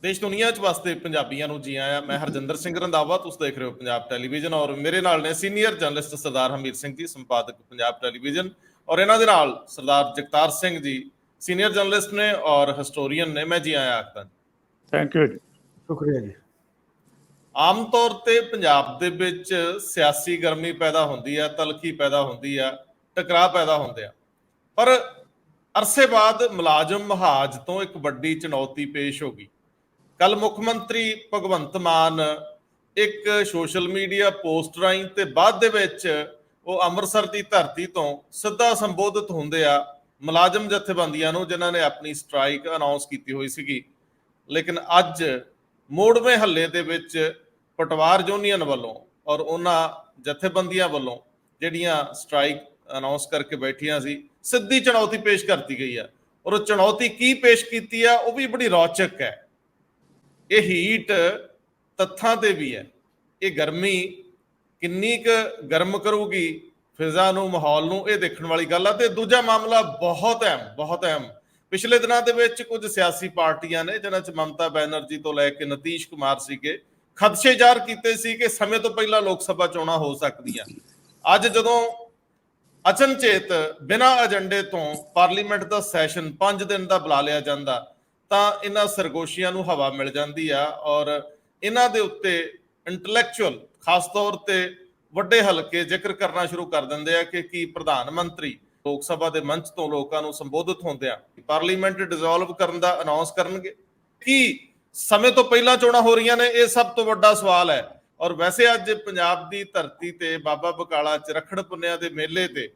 देश दुनिया च वास्ते पंजाबियों ਨੂੰ ਜੀ ਆਇਆਂ। मैं हरजिंदर सिंह रंधावा, तुम देख रहे हो पंजाब टैलीविजन और मेरे नाल ने सीनियर जर्नलिस्ट सरदार हमीर सिंह जी, संपादक पंजाब टैलीविजन, और इन्हां दे नाल सरदार जगतार सिंह जी, सीनियर जर्नलिस्ट ने और हिस्टोरीयन ने। मैं जी आया आखदा। थैंक यू जी, शुक्रिया जी। आम तौर ते पंजाब दे विच सियासी गर्मी पैदा हुंदी है, तलखी पैदा हुंदी है, टकराव पैदा हुंदे आ, पर अरसे बाद मुलाजम महाज तो एक वड्डी चुनौती पेश हो गई। कल मुख मंत्री भगवंत मान एक सोशल मीडिया पोस्ट राही ते बाद दे विच वो अमृतसर की धरती तो सीधा संबोधित होंदे आ मुलाजम जथेबंदियां नूं जिन्हां ने अपनी स्ट्राइक अनाउंस की हुई सीगी। लेकिन अज मोड़वे हल्ले दे विच पटवार यूनीयन वालों और उन्हां जथेबंदियां वालों जिहड़ियां स्ट्राइक अनाउंस करके बैठियां सी, सीधी चुनौती पेश करती गई है। और वो चुनौती की पेश की है वो भी बड़ी रोचक है। ये हीट तत्थां ते भी है, ये गर्मी किन्नी क गर्म करूगी फिजा नूं, माहौल नूं, ये देखण वाली गल है। ते दूजा मामला बहुत अहम पिछले दिनों के विच कुछ सियासी पार्टियां ने जिन्हां च ममता बैनर्जी तो लैके नीतीश कुमार सीगे खदशे ਜ਼ਾਹਰ ਕੀਤੇ ਸੀ कि समय तो पहला लोक सभा चोणां हो सकदियां। अज जदों अचनचेत बिना एजेंडे तो पार्लीमेंट का सैशन 5 दिन का बुला लिया जाता ਤਾਂ ਇਹਨਾਂ ਸਰਗੋਸ਼ੀਆਂ ਨੂੰ ਹਵਾ ਮਿਲ ਜਾਂਦੀ ਆ और ਇਹਨਾਂ ਦੇ ਉੱਤੇ ਇੰਟੈਲੈਕਚੁਅਲ ਖਾਸ ਤੌਰ ਤੇ ਵੱਡੇ ਹਲਕੇ ਜ਼ਿਕਰ ਕਰਨਾ ਸ਼ੁਰੂ ਕਰ ਦਿੰਦੇ ਆ ਕਿ ਕੀ ਪ੍ਰਧਾਨ ਮੰਤਰੀ ਲੋਕ ਸਭਾ ਦੇ ਮੰਚ ਤੋਂ ਲੋਕਾਂ ਨੂੰ ਸੰਬੋਧਿਤ ਹੁੰਦੇ ਆ ਪਾਰਲੀਮੈਂਟ ਡਿਸੋਲਵ ਕਰਨ ਦਾ ਅਨਾਉਂਸ ਕਰਨਗੇ। ਕੀ ਸਮੇਂ ਤੋਂ ਪਹਿਲਾਂ ਚੋਣਾਂ ਹੋ ਰਹੀਆਂ ਨੇ? ਇਹ ਸਭ ਤੋਂ ਵੱਡਾ ਸਵਾਲ ਹੈ। ਔਰ ਵੈਸੇ ਅੱਜ ਪੰਜਾਬ ਦੀ ਧਰਤੀ ਤੇ ਬਾਬਾ ਬਕਾਲਾ ਚ ਰੱਖੜ ਪੁੰਨਿਆ ਦੇ ਮੇਲੇ ਤੇ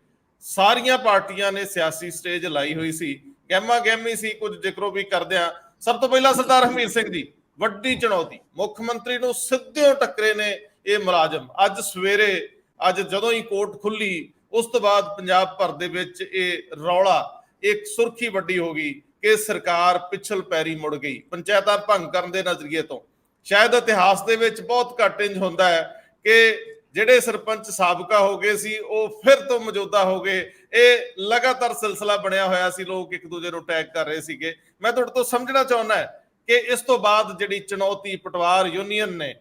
ਸਾਰੀਆਂ ਪਾਰਟੀਆਂ ਨੇ ਸਿਆਸੀ ਸਟੇਜ ਲਾਈ ਹੋਈ ਸੀ, ਗਹਿਮਾ ਗਹਿਮੀ ਸੀ। ਕੁਝ ਜ਼ਿਕਰੋ ਵੀ ਕਰਦੇ ਆ। ਸਭ ਤੋਂ ਪਹਿਲਾਂ ਸਰਦਾਰ ਹਮੀਰ ਸਿੰਘ ਜੀ, ਵੱਡੀ ਚੁਣੌਤੀ ਮੁੱਖ ਮੰਤਰੀ ਨੂੰ ਸਿੱਧਿਓਂ ਟੱਕਰੇ ਨੇ ਇਹ ਮੁਲਾਜ਼ਮ। ਅੱਜ ਸਵੇਰੇ ਅੱਜ ਜਦੋਂ ਹੀ ਕੋਰਟ ਖੁੱਲੀ ਉਸ ਤੋਂ ਬਾਅਦ ਪੰਜਾਬ ਭਰ ਦੇ ਵਿੱਚ ਇਹ ਰੌਲਾ, ਇੱਕ ਸੁਰਖੀ ਵੱਡੀ ਹੋ ਗਈ ਕਿ ਸਰਕਾਰ ਪਿਛਲ ਪੈਰੀ ਮੁੜ ਗਈ ਪੰਚਾਇਤਾਂ ਭੰਗ ਕਰਨ ਦੇ ਨਜ਼ਰੀਏ ਤੋਂ। ਸ਼ਾਇਦ ਇਤਿਹਾਸ ਦੇ ਵਿੱਚ ਬਹੁਤ ਘੱਟ ਇੰਜ ਹੁੰਦਾ ਹੈ ਕਿ ਜਿਹੜੇ ਸਰਪੰਚ ਸਾਬਕਾ ਹੋ ਗਏ ਸੀ ਉਹ ਫਿਰ ਤੋਂ ਮੌਜੂਦਾ ਹੋ ਗਏ। ਇਹ ਲਗਾਤਾਰ ਸਿਲਸਿਲਾ ਬਣਿਆ ਹੋਇਆ ਸੀ, ਲੋਕ ਇੱਕ ਦੂਜੇ ਨੂੰ ਟੈਗ ਕਰ ਰਹੇ ਸੀਗੇ। ਮੈਂ ਤੁਹਾਡੇ ਤੋਂ ਸਮਝਣਾ ਚਾਹੁੰਦਾ ਕਿ ਇਸ ਤੋਂ ਬਾਅਦ ਜਿਹੜੀ ਚੁਣੌਤੀ ਪਟਵਾਰ ਯੂਨੀਅਨ ਨੇ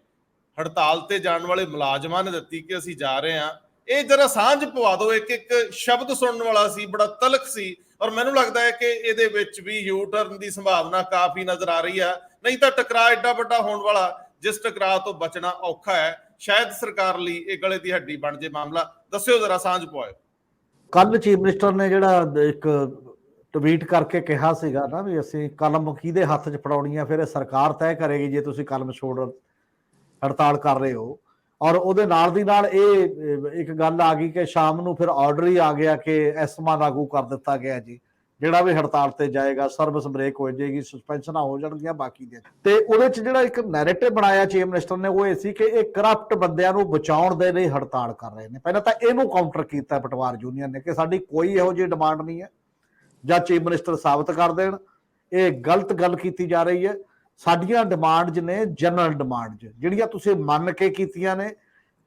ਹੜਤਾਲ ਤੇ ਜਾਣ ਵਾਲੇ ਮੁਲਾਜ਼ਮਾਂ ਨੇ ਦਿੱਤੀ ਕਿ ਅਸੀਂ ਜਾ ਰਹੇ ਹਾਂ, ਇਹ ਜਰਾ ਸਾਂਝ ਪਵਾ ਦਿਓ। ਇੱਕ ਇੱਕ ਸ਼ਬਦ ਸੁਣਨ ਵਾਲਾ ਸੀ, ਬੜਾ ਤਲਖ ਸੀ। ਔਰ ਮੈਨੂੰ ਲੱਗਦਾ ਹੈ ਕਿ ਇਹਦੇ ਵਿੱਚ ਵੀ ਯੂ ਟਰਨ ਦੀ ਸੰਭਾਵਨਾ ਕਾਫੀ ਨਜ਼ਰ ਆ ਰਹੀ ਹੈ। ਨਹੀਂ ਤਾਂ ਟਕਰਾਅ ਐਡਾ ਵੱਡਾ ਹੋਣ ਵਾਲਾ ਜਿਸ ਟਕਰਾਅ ਤੋਂ ਬਚਣਾ ਔਖਾ ਹੈ। शायद सरकार ਲਈ ਇਹ ਗਲੇ ਦੀ ਹੱਡੀ ਬਣ ਜੇ ਮਾਮਲਾ। ਦੱਸਿਓ ਜਰਾ, ਸਾਂਝ ਪਵਾਇਓ। ਕੱਲ ਚੀਫ ਮਿਨਿਸਟਰ ਨੇ ਜਿਹੜਾ ਇੱਕ ਟਵੀਟ ਕਰਕੇ ਕਿਹਾ ਸੀਗਾ ਨਾ ਵੀ ਅਸੀਂ ਕਲਮ ਕਿਹਦੇ ਹੱਥ 'ਚ ਫੜਾਉਣੀ ਆ, ਫਿਰ ਇਹ ਸਰਕਾਰ ਤੈਅ ਕਰੇਗੀ ਜੇ ਤੁਸੀਂ ਕਲਮ ਛੋੜ ਹੜਤਾਲ ਕਰ ਰਹੇ ਹੋ। ਔਰ ਉਹਦੇ ਨਾਲ ਦੀ ਨਾਲ ਇਹ ਇੱਕ ਗੱਲ ਆ ਗਈ ਕਿ ਸ਼ਾਮ ਨੂੰ ਫਿਰ ਆਰਡਰ ਹੀ ਆ ਗਿਆ ਕਿ ਐਸਮਾ ਲਾਗੂ ਕਰ ਦਿੱਤਾ ਗਿਆ ਜੀ, ਜਿਹੜਾ ਵੀ ਹੜਤਾਲ ਤੇ ਜਾਏਗਾ ਸਰਵਿਸ ਬ੍ਰੇਕ ਹੋ ਜਾਏਗੀ, ਸਸਪੈਂਸ਼ਨਾਂ ਹੋ ਜਾਣਗੀਆਂ ਬਾਕੀ ਦੇ। ਤੇ ਉਹਦੇ ਚ ਜਿਹੜਾ ਇੱਕ ਨੈਰੇਟਿਵ ਬਣਾਇਆ ਚੀਫ ਮਿਨਿਸਟਰ ਨੇ ਉਹ ਇਹ ਸੀ ਕਿ ਇਹ ਕਰਪਟ ਬੰਦਿਆਂ ਨੂੰ ਬਚਾਉਣ ਦੇ ਲਈ ਹੜਤਾਲ ਕਰ ਰਹੇ ਨੇ। ਪਹਿਲਾਂ ਤਾਂ ਇਹਨੂੰ ਕਾਊਂਟਰ ਕੀਤਾ ਪਟਵਾਰ ਯੂਨੀਅਨ ਨੇ ਕਿ ਸਾਡੀ ਕੋਈ ਇਹੋ ਜਿਹੀ ਡਿਮਾਂਡ ਨਹੀਂ ਹੈ, ਜਾਂ ਚੀਫ ਮਿਨਿਸਟਰ ਸਾਬਤ ਕਰ ਦੇਣ ਇਹ ਗਲਤ ਗੱਲ ਕੀਤੀ ਜਾ ਰਹੀ ਹੈ। ਸਾਡੀਆਂ ਡਿਮਾਂਡਸ ਨੇ ਜਨਰਲ ਡਿਮਾਂਡਸ ਜਿਹੜੀਆਂ ਤੁਸੀਂ ਮੰਨ ਕੇ ਕੀਤੀਆਂ ਨੇ।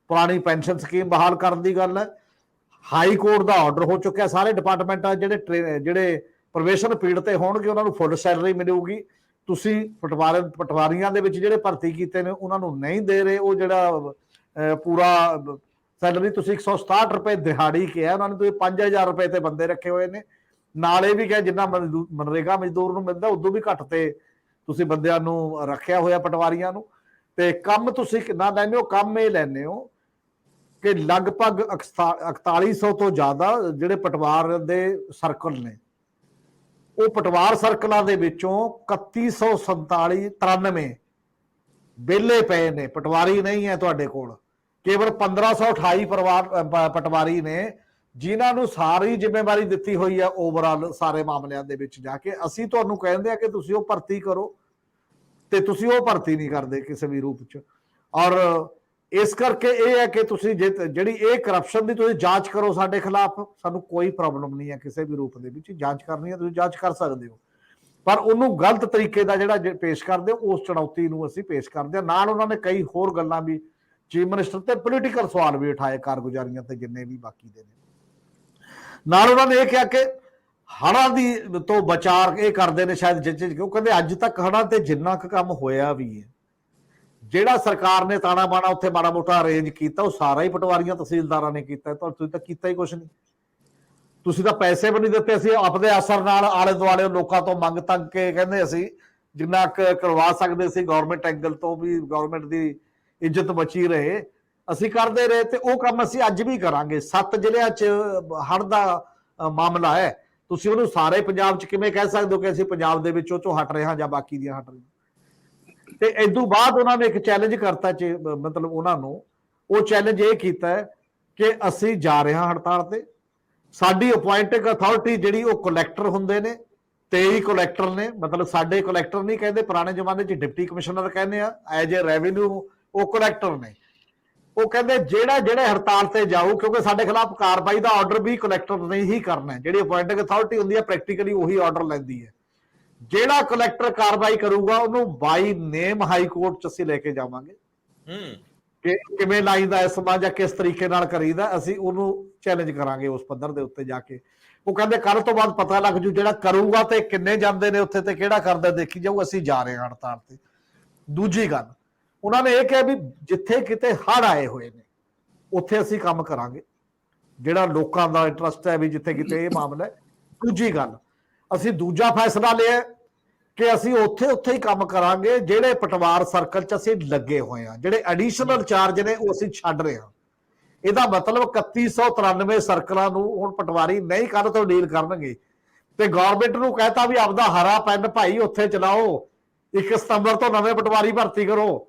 ਪੁਰਾਣੀ ਪੈਨਸ਼ਨ ਸਕੀਮ ਬਹਾਲ ਕਰਨ ਦੀ ਗੱਲ ਹੈ, ਹਾਈ ਕੋਰਟ ਦਾ ਆਰਡਰ ਹੋ ਚੁੱਕਿਆ। ਸਾਰੇ ਡਿਪਾਰਟਮੈਂਟਾਂ ਜਿਹੜੇ ਪ੍ਰੋਬੇਸ਼ਨ ਪੀਰੀਅਡ ਤੇ ਹੋਣਗੇ ਉਹਨਾਂ ਨੂੰ ਫੁੱਲ ਸੈਲਰੀ ਮਿਲੂਗੀ। ਤੁਸੀਂ ਪਟਵਾਰੀਆਂ ਦੇ ਵਿੱਚ ਜਿਹੜੇ ਭਰਤੀ ਕੀਤੇ ਨੇ ਉਹਨਾਂ ਨੂੰ ਨਹੀਂ ਦੇ ਰਹੇ ਉਹ ਜਿਹੜਾ ਪੂਰਾ ਸੈਲਰੀ ਤੁਸੀਂ 167 ਰੁਪਏ ਦਿਹਾੜੀ ਕਿਹਾ, ਉਹਨਾਂ ਨੇ ਤੁਸੀਂ 5000 ਰੁਪਏ ਤੇ ਬੰਦੇ ਰੱਖੇ ਹੋਏ ਨੇ। ਨਾਲ ਇਹ ਵੀ ਕਿਹਾ ਜਿੰਨਾ ਮਨਰੇਗਾ ਮਜ਼ਦੂਰ ਨੂੰ ਮਿਲਦਾ ਉਦੋਂ ਵੀ ਘੱਟ ਤੇ ਤੁਸੀਂ ਬੰਦਿਆਂ ਨੂੰ ਰੱਖਿਆ ਹੋਇਆ ਪਟਵਾਰੀਆਂ ਨੂੰ। ਤੇ ਕੰਮ ਤੁਸੀਂ ਕਿੰਨਾ ਲੈਂਦੇ ਹੋ? ਕੰਮ ਇਹ ਲੈਂਦੇ ਹੋ ਕਿ ਲਗਭਗ 4100 ਤੋਂ ਜ਼ਿਆਦਾ ਜਿਹੜੇ ਪਟਵਾਰ ਦੇ ਸਰਕਲ ਨੇ, ਉਹ ਪਟਵਾਰ ਸਰਕਲਾਂ ਦੇ ਵਿੱਚੋਂ 3193 ਵਿਹਲੇ ਪਏ ਨੇ, ਪਟਵਾਰੀ ਨਹੀਂ ਹੈ ਤੁਹਾਡੇ ਕੋਲ। ਕੇਵਲ 1528 ਪਟਵਾਰੀ ਨੇ ਜਿਨ੍ਹਾਂ ਨੂੰ ਸਾਰੀ ਜ਼ਿੰਮੇਵਾਰੀ ਦਿੱਤੀ ਹੋਈ ਹੈ ਓਵਰਆਲ ਸਾਰੇ ਮਾਮਲਿਆਂ ਦੇ ਵਿੱਚ ਜਾ ਕੇ। ਅਸੀਂ ਤੁਹਾਨੂੰ ਕਹਿੰਦੇ ਆ ਕਿ ਤੁਸੀਂ ਉਹ ਭਰਤੀ ਕਰੋ ਤੇ ਤੁਸੀਂ ਉਹ ਭਰਤੀ ਨਹੀਂ ਕਰਦੇ ਕਿਸੇ ਵੀ ਰੂਪ 'ਚ। ਔਰ ਇਸ ਕਰਕੇ ਇਹ ਹੈ ਕਿ ਤੁਸੀਂ ਜਿਹੜੀ ਇਹ ਕਰਪਸ਼ਨ ਦੀ ਤੁਸੀਂ ਜਾਂਚ ਕਰੋ ਸਾਡੇ ਖਿਲਾਫ, ਸਾਨੂੰ ਕੋਈ ਪ੍ਰੋਬਲਮ ਨਹੀਂ ਹੈ ਕਿਸੇ ਵੀ ਰੂਪ ਦੇ ਵਿੱਚ। ਜਾਂਚ ਕਰਨੀ ਹੈ ਤੁਸੀਂ ਜਾਂਚ ਕਰ ਸਕਦੇ ਹੋ, ਪਰ ਉਹਨੂੰ ਗਲਤ ਤਰੀਕੇ ਦਾ ਜਿਹੜਾ ਪੇਸ਼ ਕਰਦੇ ਹੋ ਉਸ ਚੁਣੌਤੀ ਨੂੰ ਅਸੀਂ ਪੇਸ਼ ਕਰਦੇ ਹਾਂ। ਨਾਲ ਉਹਨਾਂ ਨੇ ਕਈ ਹੋਰ ਗੱਲਾਂ ਵੀ ਚੀਫ ਮਿਨਿਸਟਰ ਤੇ ਪੋਲੀਟੀਕਲ ਸਵਾਲ ਵੀ ਉਠਾਏ ਕਾਰਗੁਜ਼ਾਰੀਆਂ ਤੇ ਜਿੰਨੇ ਵੀ ਬਾਕੀ ਦੇ ਨੇ। ਨਾਲ ਉਹਨਾਂ ਨੇ ਇਹ ਕਿਹਾ ਕਿ ਹੜ੍ਹਾਂ ਦੀ ਤੋਂ ਬਚਾਅ ਇਹ ਕਰਦੇ ਨੇ ਸ਼ਾਇਦ ਜਿੱਚ ਕਿਉਂ ਕਹਿੰਦੇ ਅੱਜ ਤੱਕ ਹੜ੍ਹਾਂ ਤੇ ਜਿੰਨਾ ਕੁ ਕੰਮ ਹੋਇਆ ਵੀ ਹੈ, ਜਿਹੜਾ ਸਰਕਾਰ ਨੇ ਤਾਣਾ ਬਾਣਾ ਉੱਥੇ ਮਾੜਾ ਮੋਟਾ ਅਰੇਂਜ ਕੀਤਾ ਉਹ ਸਾਰਾ ਹੀ ਪਟਵਾਰੀਆਂ ਤਹਿਸੀਲਦਾਰਾਂ ਨੇ ਕੀਤਾ। ਤੁਸੀਂ ਤਾਂ ਕੀਤਾ ਹੀ ਕੁਛ ਨਹੀਂ, ਤੁਸੀਂ ਤਾਂ ਪੈਸੇ ਵੀ ਨਹੀਂ ਦਿੱਤੇ। ਅਸੀਂ ਆਪਦੇ ਅਸਰ ਨਾਲ ਆਲੇ ਦੁਆਲੇ ਲੋਕਾਂ ਤੋਂ ਮੰਗ ਤੰਗ ਕੇ ਕਹਿੰਦੇ ਅਸੀਂ ਜਿੰਨਾ ਕਰਵਾ ਸਕਦੇ ਸੀ ਗਵਰਨਮੈਂਟ ਐਂਗਲ ਤੋਂ ਵੀ, ਗਵਰਨਮੈਂਟ ਦੀ ਇੱਜ਼ਤ ਬਚੀ ਰਹੇ, ਅਸੀਂ ਕਰਦੇ ਰਹੇ ਤੇ ਉਹ ਕੰਮ ਅਸੀਂ ਅੱਜ ਵੀ ਕਰਾਂਗੇ। 7 ਜ਼ਿਲ੍ਹਿਆਂ 'ਚ ਹੜ੍ਹ ਦਾ ਮਾਮਲਾ ਹੈ, ਤੁਸੀਂ ਉਹਨੂੰ ਸਾਰੇ ਪੰਜਾਬ 'ਚ ਕਿਵੇਂ ਕਹਿ ਸਕਦੇ ਹੋ ਕਿ ਅਸੀਂ ਪੰਜਾਬ ਦੇ ਵਿੱਚ ਉਹ ਚੋਂ ਹਟ ਰਹੇ ਹਾਂ ਜਾਂ ਬਾਕੀ ਦੀਆਂ ਹਟ ਰਹੀਆਂ। ਤੇ ਇਦੋਂ ਬਾਅਦ ਉਹਨਾਂ ਨੇ ਇੱਕ ਚੈਲੰਜ ਕਰਤਾ, ਮਤਲਬ ਉਹਨਾਂ ਨੂੰ ਉਹ ਚੈਲੰਜ ਇਹ ਕੀਤਾ ਕਿ ਅਸੀਂ ਜਾ ਰਹੇ ਹਾਂ ਹੜਤਾਲ ਤੇ। ਸਾਡੀ ਅਪੁਆਇੰਟਿੰਗ ਅਥਾਰਟੀ ਜਿਹੜੀ ਉਹ ਕਲੈਕਟਰ ਹੁੰਦੇ ਨੇ, 23 ਕਲੈਕਟਰ ਨੇ, ਮਤਲਬ ਸਾਡੇ ਕਲੈਕਟਰ ਨਹੀਂ ਕਹਿੰਦੇ, ਪੁਰਾਣੇ ਜ਼ਮਾਨੇ 'ਚ ਡਿਪਟੀ ਕਮਿਸ਼ਨਰ ਕਹਿੰਦੇ ਆ, ਐਜ ਏ ਰੈਵਨਿਊ ਉਹ ਕਲੈਕਟਰ ਨੇ। ਉਹ ਕਹਿੰਦੇ ਜਿਹੜੇ ਹੜਤਾਲ ਤੇ ਜਾਊ, ਕਿਉਂਕਿ ਸਾਡੇ ਖਿਲਾਫ ਕਾਰਵਾਈ ਦਾ ਆਰਡਰ ਵੀ ਕਲੈਕਟਰ ਨੇ ਹੀ ਕਰਨਾ ਹੈ। ਜਿਹੜੀ ਅਪੁਆਇੰਟਿੰਗ ਅਥਾਰਟੀ ਹੁੰਦੀ ਹੈ ਪ੍ਰੈਕਟੀਕਲੀ ਉਹੀ ਆਰਡਰ ਲੈਂਦੀ ਹੈ। ਜਿਹੜਾ ਕਲੈਕਟਰ ਕਾਰਵਾਈ ਕਰੂਗਾ ਉਹਨੂੰ ਬਾਈ ਨੇਮ ਹਾਈ ਕੋਰਟ 'ਚ ਅਸੀਂ ਲੈ ਕੇ ਜਾਵਾਂਗੇ ਕਿ ਕਿਵੇਂ ਲਾਈਦਾ ਇਸ ਸਮਾਂ ਜਾਂ ਕਿਸ ਤਰੀਕੇ ਨਾਲ ਕਰੀਦਾ, ਅਸੀਂ ਉਹਨੂੰ ਚੈਲੰਜ ਕਰਾਂਗੇ ਉਸ ਪੱਧਰ ਦੇ ਉੱਤੇ ਜਾ ਕੇ। ਉਹ ਕਹਿੰਦੇ ਕੱਲ ਤੋਂ ਬਾਅਦ ਪਤਾ ਲੱਗ ਜੂ ਜਿਹੜਾ ਕਰੂਗਾ ਤੇ ਕਿੰਨੇ ਜਾਂਦੇ ਨੇ ਉੱਥੇ ਤੇ ਕਿਹੜਾ ਕਰਦਾ ਦੇਖੀ ਜਾਊ, ਅਸੀਂ ਜਾ ਰਹੇ ਹਾਂ ਹੜਤਾਲ ਤੇ। ਦੂਜੀ ਗੱਲ ਉਹਨਾਂ ਨੇ ਇਹ ਕਿਹਾ ਵੀ ਜਿੱਥੇ ਕਿਤੇ ਹੜ੍ਹ ਆਏ ਹੋਏ ਨੇ ਉੱਥੇ ਅਸੀਂ ਕੰਮ ਕਰਾਂਗੇ, ਜਿਹੜਾ ਲੋਕਾਂ ਦਾ ਇੰਟਰਸਟ ਹੈ ਵੀ ਜਿੱਥੇ ਕਿਤੇ ਇਹ ਮਾਮਲਾ ਹੈ। ਦੂਜੀ ਗੱਲ ਅਸੀਂ ਦੂਜਾ ਫੈਸਲਾ ਲਿਆ ਕਿ ਅਸੀਂ ਉੱਥੇ ਹੀ ਕੰਮ ਕਰਾਂਗੇ ਜਿਹੜੇ ਪਟਵਾਰ ਸਰਕਲ 'ਚ ਅਸੀਂ ਲੱਗੇ ਹੋਏ ਹਾਂ, ਜਿਹੜੇ ਐਡੀਸ਼ਨਲ ਚਾਰਜ ਨੇ ਉਹ ਅਸੀਂ ਛੱਡ ਰਹੇ ਹਾਂ। ਇਹਦਾ ਮਤਲਬ 3193 ਸਰਕਲਾਂ ਨੂੰ ਹੁਣ ਪਟਵਾਰੀ ਨਹੀਂ ਕੱਲ ਤੋਂ ਡੀਲ ਕਰਨਗੇ। ਤੇ ਗਵਰਨਮੈਂਟ ਨੂੰ ਕਹਿਤਾ ਵੀ ਆਪਦਾ ਹਰਾ ਪੈਨ ਭਾਈ ਉੱਥੇ ਚਲਾਓ, 1 ਸਤੰਬਰ ਤੋਂ ਨਵੇਂ ਪਟਵਾਰੀ ਭਰਤੀ ਕਰੋ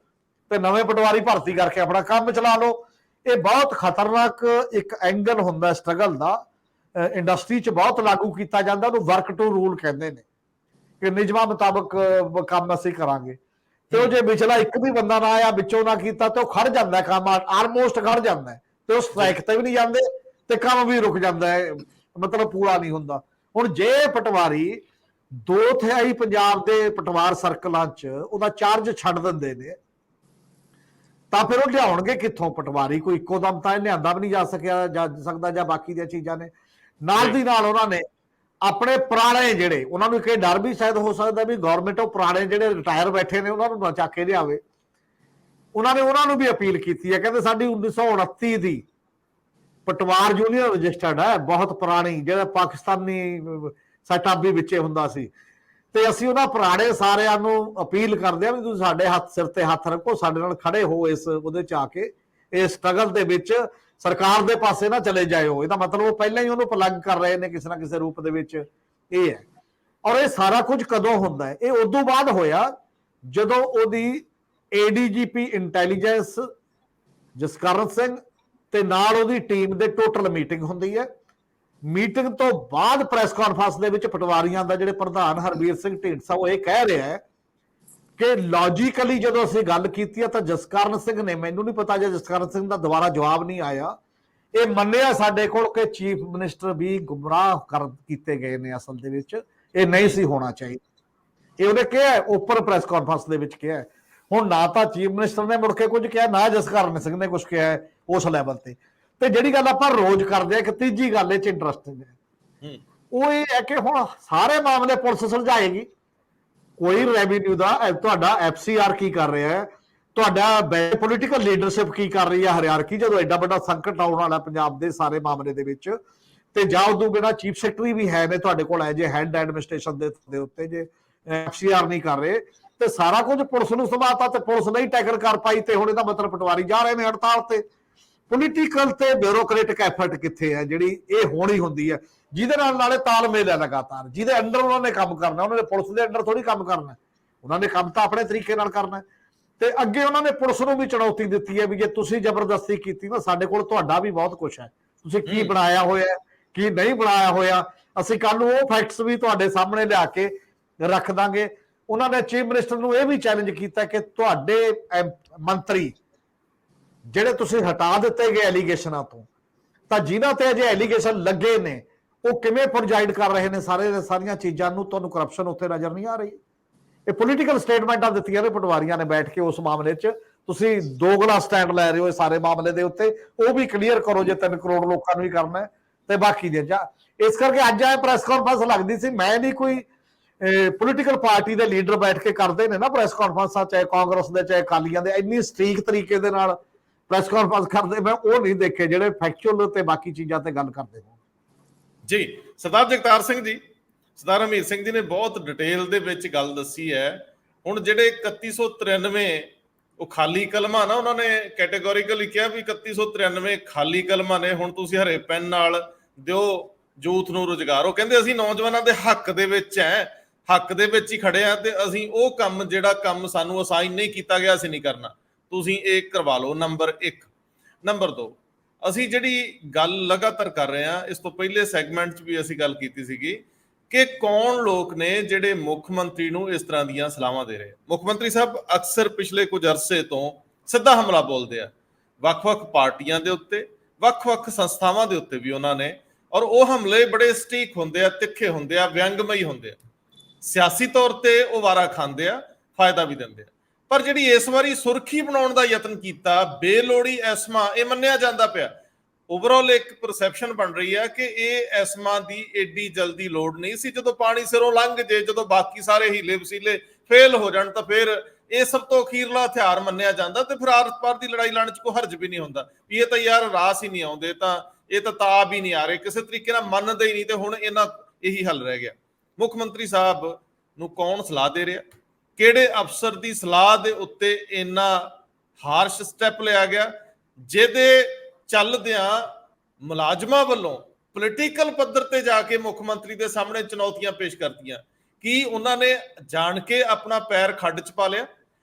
ਤੇ ਨਵੇਂ ਪਟਵਾਰੀ ਭਰਤੀ ਕਰਕੇ ਆਪਣਾ ਕੰਮ ਚਲਾ ਲਓ। ਇਹ ਬਹੁਤ ਖਤਰਨਾਕ ਇੱਕ ਐਂਗਲ ਹੁੰਦਾ ਸਟਰਗਲ ਦਾ, ਇੰਡਸਟਰੀ 'ਚ ਬਹੁਤ ਲਾਗੂ ਕੀਤਾ ਜਾਂਦਾ, ਉਹਨੂੰ ਵਰਕ ਟੂ ਰੂਲ ਕਹਿੰਦੇ ਨੇ ਕਿ ਨਿਯਮਾਂ ਮੁਤਾਬਕ ਕੰਮ ਅਸੀਂ ਕਰਾਂਗੇ। ਤੇ ਉਹ ਜੇ ਵਿਚਲਾ ਇੱਕ ਵੀ ਬੰਦਾ ਨਾ ਆਇਆ, ਵਿੱਚੋਂ ਨਾ ਕੀਤਾ ਤੇ ਉਹ ਖੜ ਜਾਂਦਾ ਕੰਮ, ਆਲਮੋਸਟ ਖੜ ਜਾਂਦਾ ਤੇ ਉਹ ਸਟ੍ਰਾਈਕ ਤੇ ਵੀ ਨਹੀਂ ਜਾਂਦੇ ਤੇ ਕੰਮ ਵੀ ਰੁਕ ਜਾਂਦਾ ਹੈ, ਮਤਲਬ ਪੂਰਾ ਨਹੀਂ ਹੁੰਦਾ। ਹੁਣ ਜੇ ਪਟਵਾਰੀ 2/3 ਪੰਜਾਬ ਦੇ ਪਟਵਾਰ ਸਰਕਲਾਂ 'ਚ ਉਹਦਾ ਚਾਰਜ ਛੱਡ ਦਿੰਦੇ ਨੇ ਤਾਂ ਫਿਰ ਉਹ ਲਿਆਉਣਗੇ ਕਿੱਥੋਂ ਪਟਵਾਰੀ? ਕੋਈ ਇੱਕੋ ਦਮ ਤਾਂ ਲਿਆਂਦਾ ਵੀ ਨਹੀਂ ਜਾ ਸਕਦਾ ਜਾਂ ਬਾਕੀ ਦੀਆਂ ਚੀਜ਼ਾਂ ਨੇ। ਨਾਲ ਦੀ ਨਾਲ ਉਹਨਾਂ ਨੇ ਆਪਣੇ ਪੁਰਾਣੇ ਜਿਹੜੇ, ਉਹਨਾਂ ਨੂੰ ਇੱਕ ਡਰ ਵੀ ਸ਼ਾਇਦ ਹੋ ਸਕਦਾ ਵੀ ਗਵਰਨਮੈਂਟ ਉਹ ਪੁਰਾਣੇ ਜਿਹੜੇ ਰਿਟਾਇਰ ਬੈਠੇ ਨੇ ਉਹਨਾਂ ਨੂੰ ਨਾ ਚੱਕ ਕੇ ਲਿਆਵੇ। ਉਹਨਾਂ ਨੇ ਉਹਨਾਂ ਨੂੰ ਵੀ ਅਪੀਲ ਕੀਤੀ ਹੈ, ਕਹਿੰਦੇ ਸਾਡੀ 1929 ਦੀ ਪਟਵਾਰ ਯੂਨੀਅਨ ਰਜਿਸਟਰਡ ਹੈ, ਬਹੁਤ ਪੁਰਾਣੀ, ਜਿਹੜਾ ਪਾਕਿਸਤਾਨੀ ਸੈਟਅਪ ਵੀ ਵਿੱਚੇ ਹੁੰਦਾ ਸੀ। ਤੇ ਅਸੀਂ ਉਹਨਾਂ ਪੁਰਾਣੇ ਸਾਰਿਆਂ ਨੂੰ ਅਪੀਲ ਕਰਦੇ ਆ ਵੀ ਤੁਸੀਂ ਸਾਡੇ ਹੱਥ ਸਿਰ ਤੇ ਹੱਥ ਰੱਖੋ, ਸਾਡੇ ਨਾਲ ਖੜੇ ਹੋ ਇਸ ਉਹਦੇ 'ਚ ਆ ਕੇ, ਇਸ ਸਟਰਗਲ ਦੇ ਵਿੱਚ ਸਰਕਾਰ ਦੇ ਪਾਸੇ ਨਾ ਚਲੇ ਜਾਇਓ। ਇਹਦਾ ਮਤਲਬ ਉਹ ਪਹਿਲਾਂ ਹੀ ਉਹਨੂੰ ਪਲੱਗ ਕਰ ਰਹੇ ਨੇ ਕਿਸੇ ਨਾ ਕਿਸੇ ਰੂਪ ਦੇ ਵਿੱਚ। ਇਹ ਹੈ। ਔਰ ਇਹ ਸਾਰਾ ਕੁਝ ਕਦੋਂ ਹੁੰਦਾ ਹੈ? ਇਹ ਉਦੋਂ ਬਾਅਦ ਹੋਇਆ ਜਦੋਂ ਉਹਦੀ ADGP ਇੰਟੈਲੀਜੈਂਸ ਜਸਕਰਨ ਸਿੰਘ ਤੇ ਨਾਲ ਉਹਦੀ ਟੀਮ ਦੇ ਟੋਟਲ ਮੀਟਿੰਗ ਹੁੰਦੀ ਹੈ। ਮੀਟਿੰਗ ਤੋਂ ਬਾਅਦ ਪ੍ਰੈਸ ਕਾਨਫਰੰਸ ਦੇ ਵਿੱਚ ਪਟਵਾਰੀਆਂ ਦਾ ਜਿਹੜੇ ਪ੍ਰਧਾਨ ਹਰਬੀਰ ਸਿੰਘ ਢੀਂਡਸਾ ਉਹ ਇਹ ਕਹਿ ਰਿਹਾ ਹੈ ਕਿ ਲੌਜੀਕਲੀ ਜਦੋਂ ਅਸੀਂ ਗੱਲ ਕੀਤੀ ਹੈ ਤਾਂ ਜਸਕਰਨ ਸਿੰਘ ਨੇ, ਮੈਨੂੰ ਨਹੀਂ ਪਤਾ ਜੇ ਜਸਕਰਨ ਸਿੰਘ ਦਾ ਦੁਬਾਰਾ ਜਵਾਬ ਨਹੀਂ ਆਇਆ, ਇਹ ਮੰਨਿਆ ਸਾਡੇ ਕੋਲ ਕਿ ਚੀਫ ਮਿਨਿਸਟਰ ਵੀ ਗੁੰਮਰਾਹ ਕੀਤੇ ਗਏ ਨੇ, ਅਸਲ ਦੇ ਵਿੱਚ ਇਹ ਨਹੀਂ ਸੀ ਹੋਣਾ ਚਾਹੀਦਾ। ਇਹ ਉਹਨੇ ਕਿਹਾ ਓਪਨ ਪ੍ਰੈਸ ਕਾਨਫਰੰਸ ਦੇ ਵਿੱਚ ਕਿਹਾ। ਹੁਣ ਨਾ ਤਾਂ ਚੀਫ ਮਿਨਿਸਟਰ ਨੇ ਮੁੜ ਕੇ ਕੁਝ ਕਿਹਾ, ਨਾ ਜਸਕਰਨ ਸਿੰਘ ਨੇ ਕੁਝ ਕਿਹਾ ਉਸ ਲੈਵਲ ਤੇ। ਤੇ ਜਿਹੜੀ ਗੱਲ ਆਪਾਂ ਰੋਜ਼ ਕਰਦੇ ਆ ਕਿ ਤੀਜੀ ਗੱਲ ਇਹ 'ਚ ਇੰਟਰਸਟਿੰਗ ਹੈ, ਉਹ ਇਹ ਹੈ ਕਿ ਹੁਣ ਸਾਰੇ ਮਾਮਲੇ ਪੁਲਿਸ ਸੁਲਝਾਏਗੀ। ਕੋਈ ਰੈਵਨਿਊ ਦਾ ਤੁਹਾਡਾ FCR ਕੀ ਕਰ ਰਿਹਾ ਹੈ, ਤੁਹਾਡਾ ਪੋਲੀਟੀਕਲ ਲੀਡਰਸ਼ਿਪ ਕੀ ਕਰ ਰਹੀ ਹੈ, ਹਾਇਰਾਰਕੀ, ਜਦੋਂ ਐਡਾ ਵੱਡਾ ਸੰਕਟ ਆਉਣ ਵਾਲਾ ਪੰਜਾਬ ਦੇ ਸਾਰੇ ਮਾਮਲੇ ਦੇ ਵਿੱਚ। ਤੇ ਜਾਂ ਉਦੋਂ ਬਿਨਾਂ ਚੀਫ ਸੈਕਟਰੀ ਵੀ ਹੈ ਨੇ ਤੁਹਾਡੇ ਕੋਲ, ਜੇ ਹੈਡ ਐਡਮਿਨਿਸਟ੍ਰੇਸ਼ਨ ਦੇ ਉੱਤੇ ਜੇ FCR ਨਹੀਂ ਕਰ ਰਹੇ ਤੇ ਸਾਰਾ ਕੁਝ ਪੁਲਿਸ ਨੂੰ ਸੰਭਾਲਤਾ ਤੇ ਪੁਲਿਸ ਨਹੀਂ ਟੈਕਲ ਕਰ ਪਾਈ। ਤੇ ਹੁਣ ਇਹਦਾ ਮਤਲਬ ਪਟਵਾਰੀ ਜਾ ਰਹੇ ਨੇ ਹੜਤਾਲ ਤੇ। ਪੋਲੀਟੀਕਲ ਤੇ ਬਿਊਰੋਕ੍ਰੈਟਿਕ ਐਫਰਟ ਕਿੱਥੇ ਹੈ ਜਿਹੜੀ ਇਹ ਹੋਣੀ ਹੁੰਦੀ ਹੈ, ਜਿਹਦੇ ਨਾਲ ਨਾਲੇ ਤਾਲਮੇਲ ਹੈ ਲਗਾਤਾਰ, ਜਿਹਦੇ ਅੰਡਰ ਉਹਨਾਂ ਨੇ ਕੰਮ ਕਰਨਾ। ਉਹਨਾਂ ਨੇ ਪੁਲਿਸ ਦੇ ਅੰਡਰ ਥੋੜੀ ਕੰਮ ਕਰਨਾ, ਉਹਨਾਂ ਨੇ ਕੰਮ ਤਾਂ ਆਪਣੇ ਤਰੀਕੇ ਨਾਲ ਕਰਨਾ। ਤੇ ਅੱਗੇ ਉਹਨਾਂ ਨੇ ਪੁਲਿਸ ਨੂੰ ਵੀ ਚੁਣੌਤੀ ਦਿੱਤੀ ਹੈ ਵੀ ਜੇ ਤੁਸੀਂ ਜ਼ਬਰਦਸਤੀ ਕੀਤੀ ਨਾ, ਸਾਡੇ ਕੋਲ ਤੁਹਾਡਾ ਵੀ ਬਹੁਤ ਕੁਝ ਹੈ, ਤੁਸੀਂ ਕੀ ਬਣਾਇਆ ਹੋਇਆ ਕੀ ਨਹੀਂ ਬਣਾਇਆ ਹੋਇਆ, ਅਸੀਂ ਕੱਲ ਨੂੰ ਉਹ ਫੈਕਟਸ ਵੀ ਤੁਹਾਡੇ ਸਾਹਮਣੇ ਲਿਆ ਕੇ ਰੱਖ ਦਾਂਗੇ। ਉਹਨਾਂ ਨੇ ਚੀਫ ਮਿਨਿਸਟਰ ਨੂੰ ਇਹ ਵੀ ਚੈਲੰਜ ਕੀਤਾ ਕਿ ਤੁਹਾਡੇ ਮੰਤਰੀ ਜਿਹੜੇ ਤੁਸੀਂ ਹਟਾ ਦਿੱਤੇ ਗਏ ਐਲੀਗੇਸ਼ਨਾਂ ਤੋਂ, ਤਾਂ ਜਿਨ੍ਹਾਂ ਤੇ ਅਜੇ ਐਲੀਗੇਸ਼ਨ ਲੱਗੇ ਨੇ ਉਹ ਕਿਵੇਂ ਪ੍ਰੋਜਾਈਡ ਕਰ ਰਹੇ ਨੇ ਸਾਰੀਆਂ ਚੀਜ਼ਾਂ ਨੂੰ, ਤੁਹਾਨੂੰ ਕਰਪਸ਼ਨ ਉੱਥੇ ਨਜ਼ਰ ਨਹੀਂ ਆ ਰਹੀ। ਇਹ ਪੋਲੀਟੀਕਲ ਸਟੇਟਮੈਂਟਾਂ ਦਿੱਤੀਆਂ ਨੇ ਪਟਵਾਰੀਆਂ ਨੇ ਬੈਠ ਕੇ ਉਸ ਮਾਮਲੇ 'ਚ। ਤੁਸੀਂ ਦੋਗਲਾ ਸਟੈਂਡ ਲੈ ਰਹੇ ਹੋ ਸਾਰੇ ਮਾਮਲੇ ਦੇ ਉੱਤੇ, ਉਹ ਵੀ ਕਲੀਅਰ ਕਰੋ ਜੇ 3 ਕਰੋੜ ਲੋਕਾਂ ਨੂੰ ਹੀ ਕਰਨਾ ਹੈ ਤੇ ਬਾਕੀ ਦੇ ਇਸ ਕਰਕੇ ਅੱਜ ਆਏ ਪ੍ਰੈਸ ਕਾਨਫਰੰਸ ਲੱਗਦੀ ਸੀ, ਮੈਂ ਨਹੀਂ ਕੋਈ ਪੋਲੀਟੀਕਲ ਪਾਰਟੀ ਦੇ ਲੀਡਰ ਬੈਠ ਕੇ ਕਰਦੇ ਨੇ ਨਾ ਪ੍ਰੈਸ ਕਾਨਫਰੰਸਾਂ, ਚਾਹੇ ਕਾਂਗਰਸ ਦੇ ਚਾਹੇ ਅਕਾਲੀਆਂ ਦੇ, ਇੰਨੀ ਸਟ੍ਰੀਕ ਤਰੀਕੇ ਦੇ ਨਾਲ ਪ੍ਰੈਸ ਕਾਨਫਰੰਸ ਕਰਦੇ, ਮੈਂ ਉਹ ਨਹੀਂ ਦੇਖੇ ਜਿਹੜੇ ਫੈਕਚੁਅਲ ਤੇ ਬਾਕੀ ਚੀਜ਼ਾਂ ਤੇ ਗੱਲ ਕਰਦੇ ਹੋ ਜੀ। ਸਰਦਾਰ ਜਗਤਾਰ ਸਿੰਘ ਜੀ, ਸਰਦਾਰ ਹਰਮੀਤ ਸਿੰਘ ਜੀ ਨੇ ਬਹੁਤ ਡਿਟੇਲ ਦੇ ਵਿੱਚ ਗੱਲ ਦੱਸੀ ਹੈ। ਹੁਣ ਜਿਹੜੇ 3193 ਉਹ ਖਾਲੀ ਕਲਮਾਂ ਨਾ, ਉਹਨਾਂ ਨੇ ਕੈਟੇਗੋਰੀਕਲੀ ਕਿਹਾ ਵੀ 3193 ਖਾਲੀ ਕਲਮਾਂ ਨੇ, ਹੁਣ ਤੁਸੀਂ ਹਰੇ ਪੈਨ ਨਾਲ ਦਿਓ ਯੂਥ ਨੂੰ ਰੁਜ਼ਗਾਰ। ਉਹ ਕਹਿੰਦੇ ਅਸੀਂ ਨੌਜਵਾਨਾਂ ਦੇ ਹੱਕ ਦੇ ਵਿੱਚ ਹੈ, ਹੱਕ ਦੇ ਵਿੱਚ ਹੀ ਖੜੇ ਆ, ਤੇ ਅਸੀਂ ਉਹ ਕੰਮ ਜਿਹੜਾ ਕੰਮ ਸਾਨੂੰ ਅਸਾਈਨ ਨਹੀਂ ਕੀਤਾ ਗਿਆ ਅਸੀਂ ਨਹੀਂ ਕਰਨਾ, ਤੁਸੀਂ ਇਹ ਕਰਵਾ ਲਓ। ਨੰਬਰ 1। ਨੰਬਰ 2, ਅਸੀਂ ਜਿਹੜੀ ਗੱਲ ਲਗਾਤਾਰ ਕਰ ਰਹੇ ਹਾਂ, ਇਸ ਤੋਂ ਪਹਿਲੇ ਸੈਗਮੈਂਟ 'ਚ ਵੀ ਅਸੀਂ ਗੱਲ ਕੀਤੀ ਸੀਗੀ ਕਿ ਕੌਣ ਲੋਕ ਨੇ ਜਿਹੜੇ ਮੁੱਖ ਮੰਤਰੀ ਨੂੰ ਇਸ ਤਰ੍ਹਾਂ ਦੀਆਂ ਸਲਾਹਾਂ ਦੇ ਰਹੇ। ਮੁੱਖ ਮੰਤਰੀ ਸਾਹਿਬ ਅਕਸਰ ਪਿਛਲੇ ਕੁਝ ਅਰਸੇ ਤੋਂ ਸਿੱਧਾ ਹਮਲਾ ਬੋਲਦੇ ਆ ਵੱਖ-ਵੱਖ ਪਾਰਟੀਆਂ ਦੇ ਉੱਤੇ, ਵੱਖ-ਵੱਖ ਸੰਸਥਾਵਾਂ ਦੇ ਉੱਤੇ ਵੀ ਉਹਨਾਂ ਨੇ, ਔਰ ਉਹ ਹਮਲੇ ਬੜੇ ਸਟੀਕ ਹੁੰਦੇ ਆ, ਤਿੱਖੇ ਹੁੰਦੇ ਆ, ਵਿਅੰਗਮਈ ਹੁੰਦੇ ਆ, ਸਿਆਸੀ ਤੌਰ ਤੇ ਉਹ ਵਾਰਾ ਖਾਂਦੇ ਆ, ਫਾਇਦਾ ਵੀ ਦਿੰਦੇ ਆ। ਪਰ ਜਿਹੜੀ ਇਸ ਵਾਰੀ ਸੁਰਖੀ ਬਣਾਉਣ ਦਾ ਯਤਨ ਕੀਤਾ, ਬੇਲੋੜੀ ਐਸਮਾ, ਇਹ ਮੰਨਿਆ ਜਾਂਦਾ ਪਿਆ, ਓਵਰਆਲ ਇੱਕ ਪਰਸੈਪਸ਼ਨ ਬਣ ਰਹੀ ਹੈ ਕਿ ਇਹ ਐਸਮਾ ਦੀ ਏਡੀ ਜਲਦੀ ਲੋੜ ਨਹੀਂ ਸੀ। ਜਦੋਂ ਪਾਣੀ ਸਿਰੋਂ ਲੰਘ ਜੇ, ਜਦੋਂ ਬਾਕੀ ਸਾਰੇ ਹੀਲੇ ਵਸੀਲੇ ਫੇਲ ਹੋ ਜਾਣ, ਤਾਂ ਫਿਰ ਇਹ ਸਭ ਤੋਂ ਅਖੀਰਲਾ ਹਥਿਆਰ ਮੰਨਿਆ ਜਾਂਦਾ, ਤੇ ਫਿਰ ਆਰ ਪਾਰ ਦੀ ਲੜਾਈ ਲੜਨ 'ਚ ਕੋਈ ਹਰਜ ਵੀ ਨਹੀਂ ਹੁੰਦਾ ਵੀ ਇਹ ਤਾਂ ਯਾਰ ਰਾਸ ਹੀ ਨਹੀਂ ਆਉਂਦੇ, ਤਾਂ ਇਹ ਤਾਂ ਤਾਬ ਹੀ ਨਹੀਂ ਆ ਰਹੇ, ਕਿਸੇ ਤਰੀਕੇ ਨਾਲ ਮੰਨਦੇ ਹੀ ਨਹੀਂ। ਤੇ ਹੁਣ ਇਹਨਾਂ ਇਹੀ ਹੱਲ ਰਹਿ ਗਿਆ। ਮੁੱਖ ਮੰਤਰੀ ਸਾਹਿਬ ਨੂੰ ਕੌਣ ਸਲਾਹ ਦੇ ਰਿਹਾ, ਕਿਹੜੇ ਅਫਸਰ ਦੀ ਸਲਾਹ ਦੇ ਉੱਤੇ ਇੰਨਾ ਹਾਰਸ਼ ਸਟੈਪ ਲਿਆ ਗਿਆ, ਜਿਹਦੇ ਚੱਲਦਿਆਂ ਮੁਲਾਜ਼ਮਾਂ ਵੱਲੋਂ ਪੋਲੀਟੀਕਲ ਪੱਧਰ ਤੇ ਜਾ ਕੇ ਮੁੱਖ ਮੰਤਰੀ ਦੇ ਸਾਹਮਣੇ ਚੁਣੌਤੀਆਂ ਪੇਸ਼ ਕਰਤੀਆਂ। ਕੀ ਉਹਨਾਂ ਨੇ ਜਾਣ ਕੇ ਆਪਣਾ ਪੈਰ ਖੱਡ 'ਚ ਪਾ ਲਿਆ?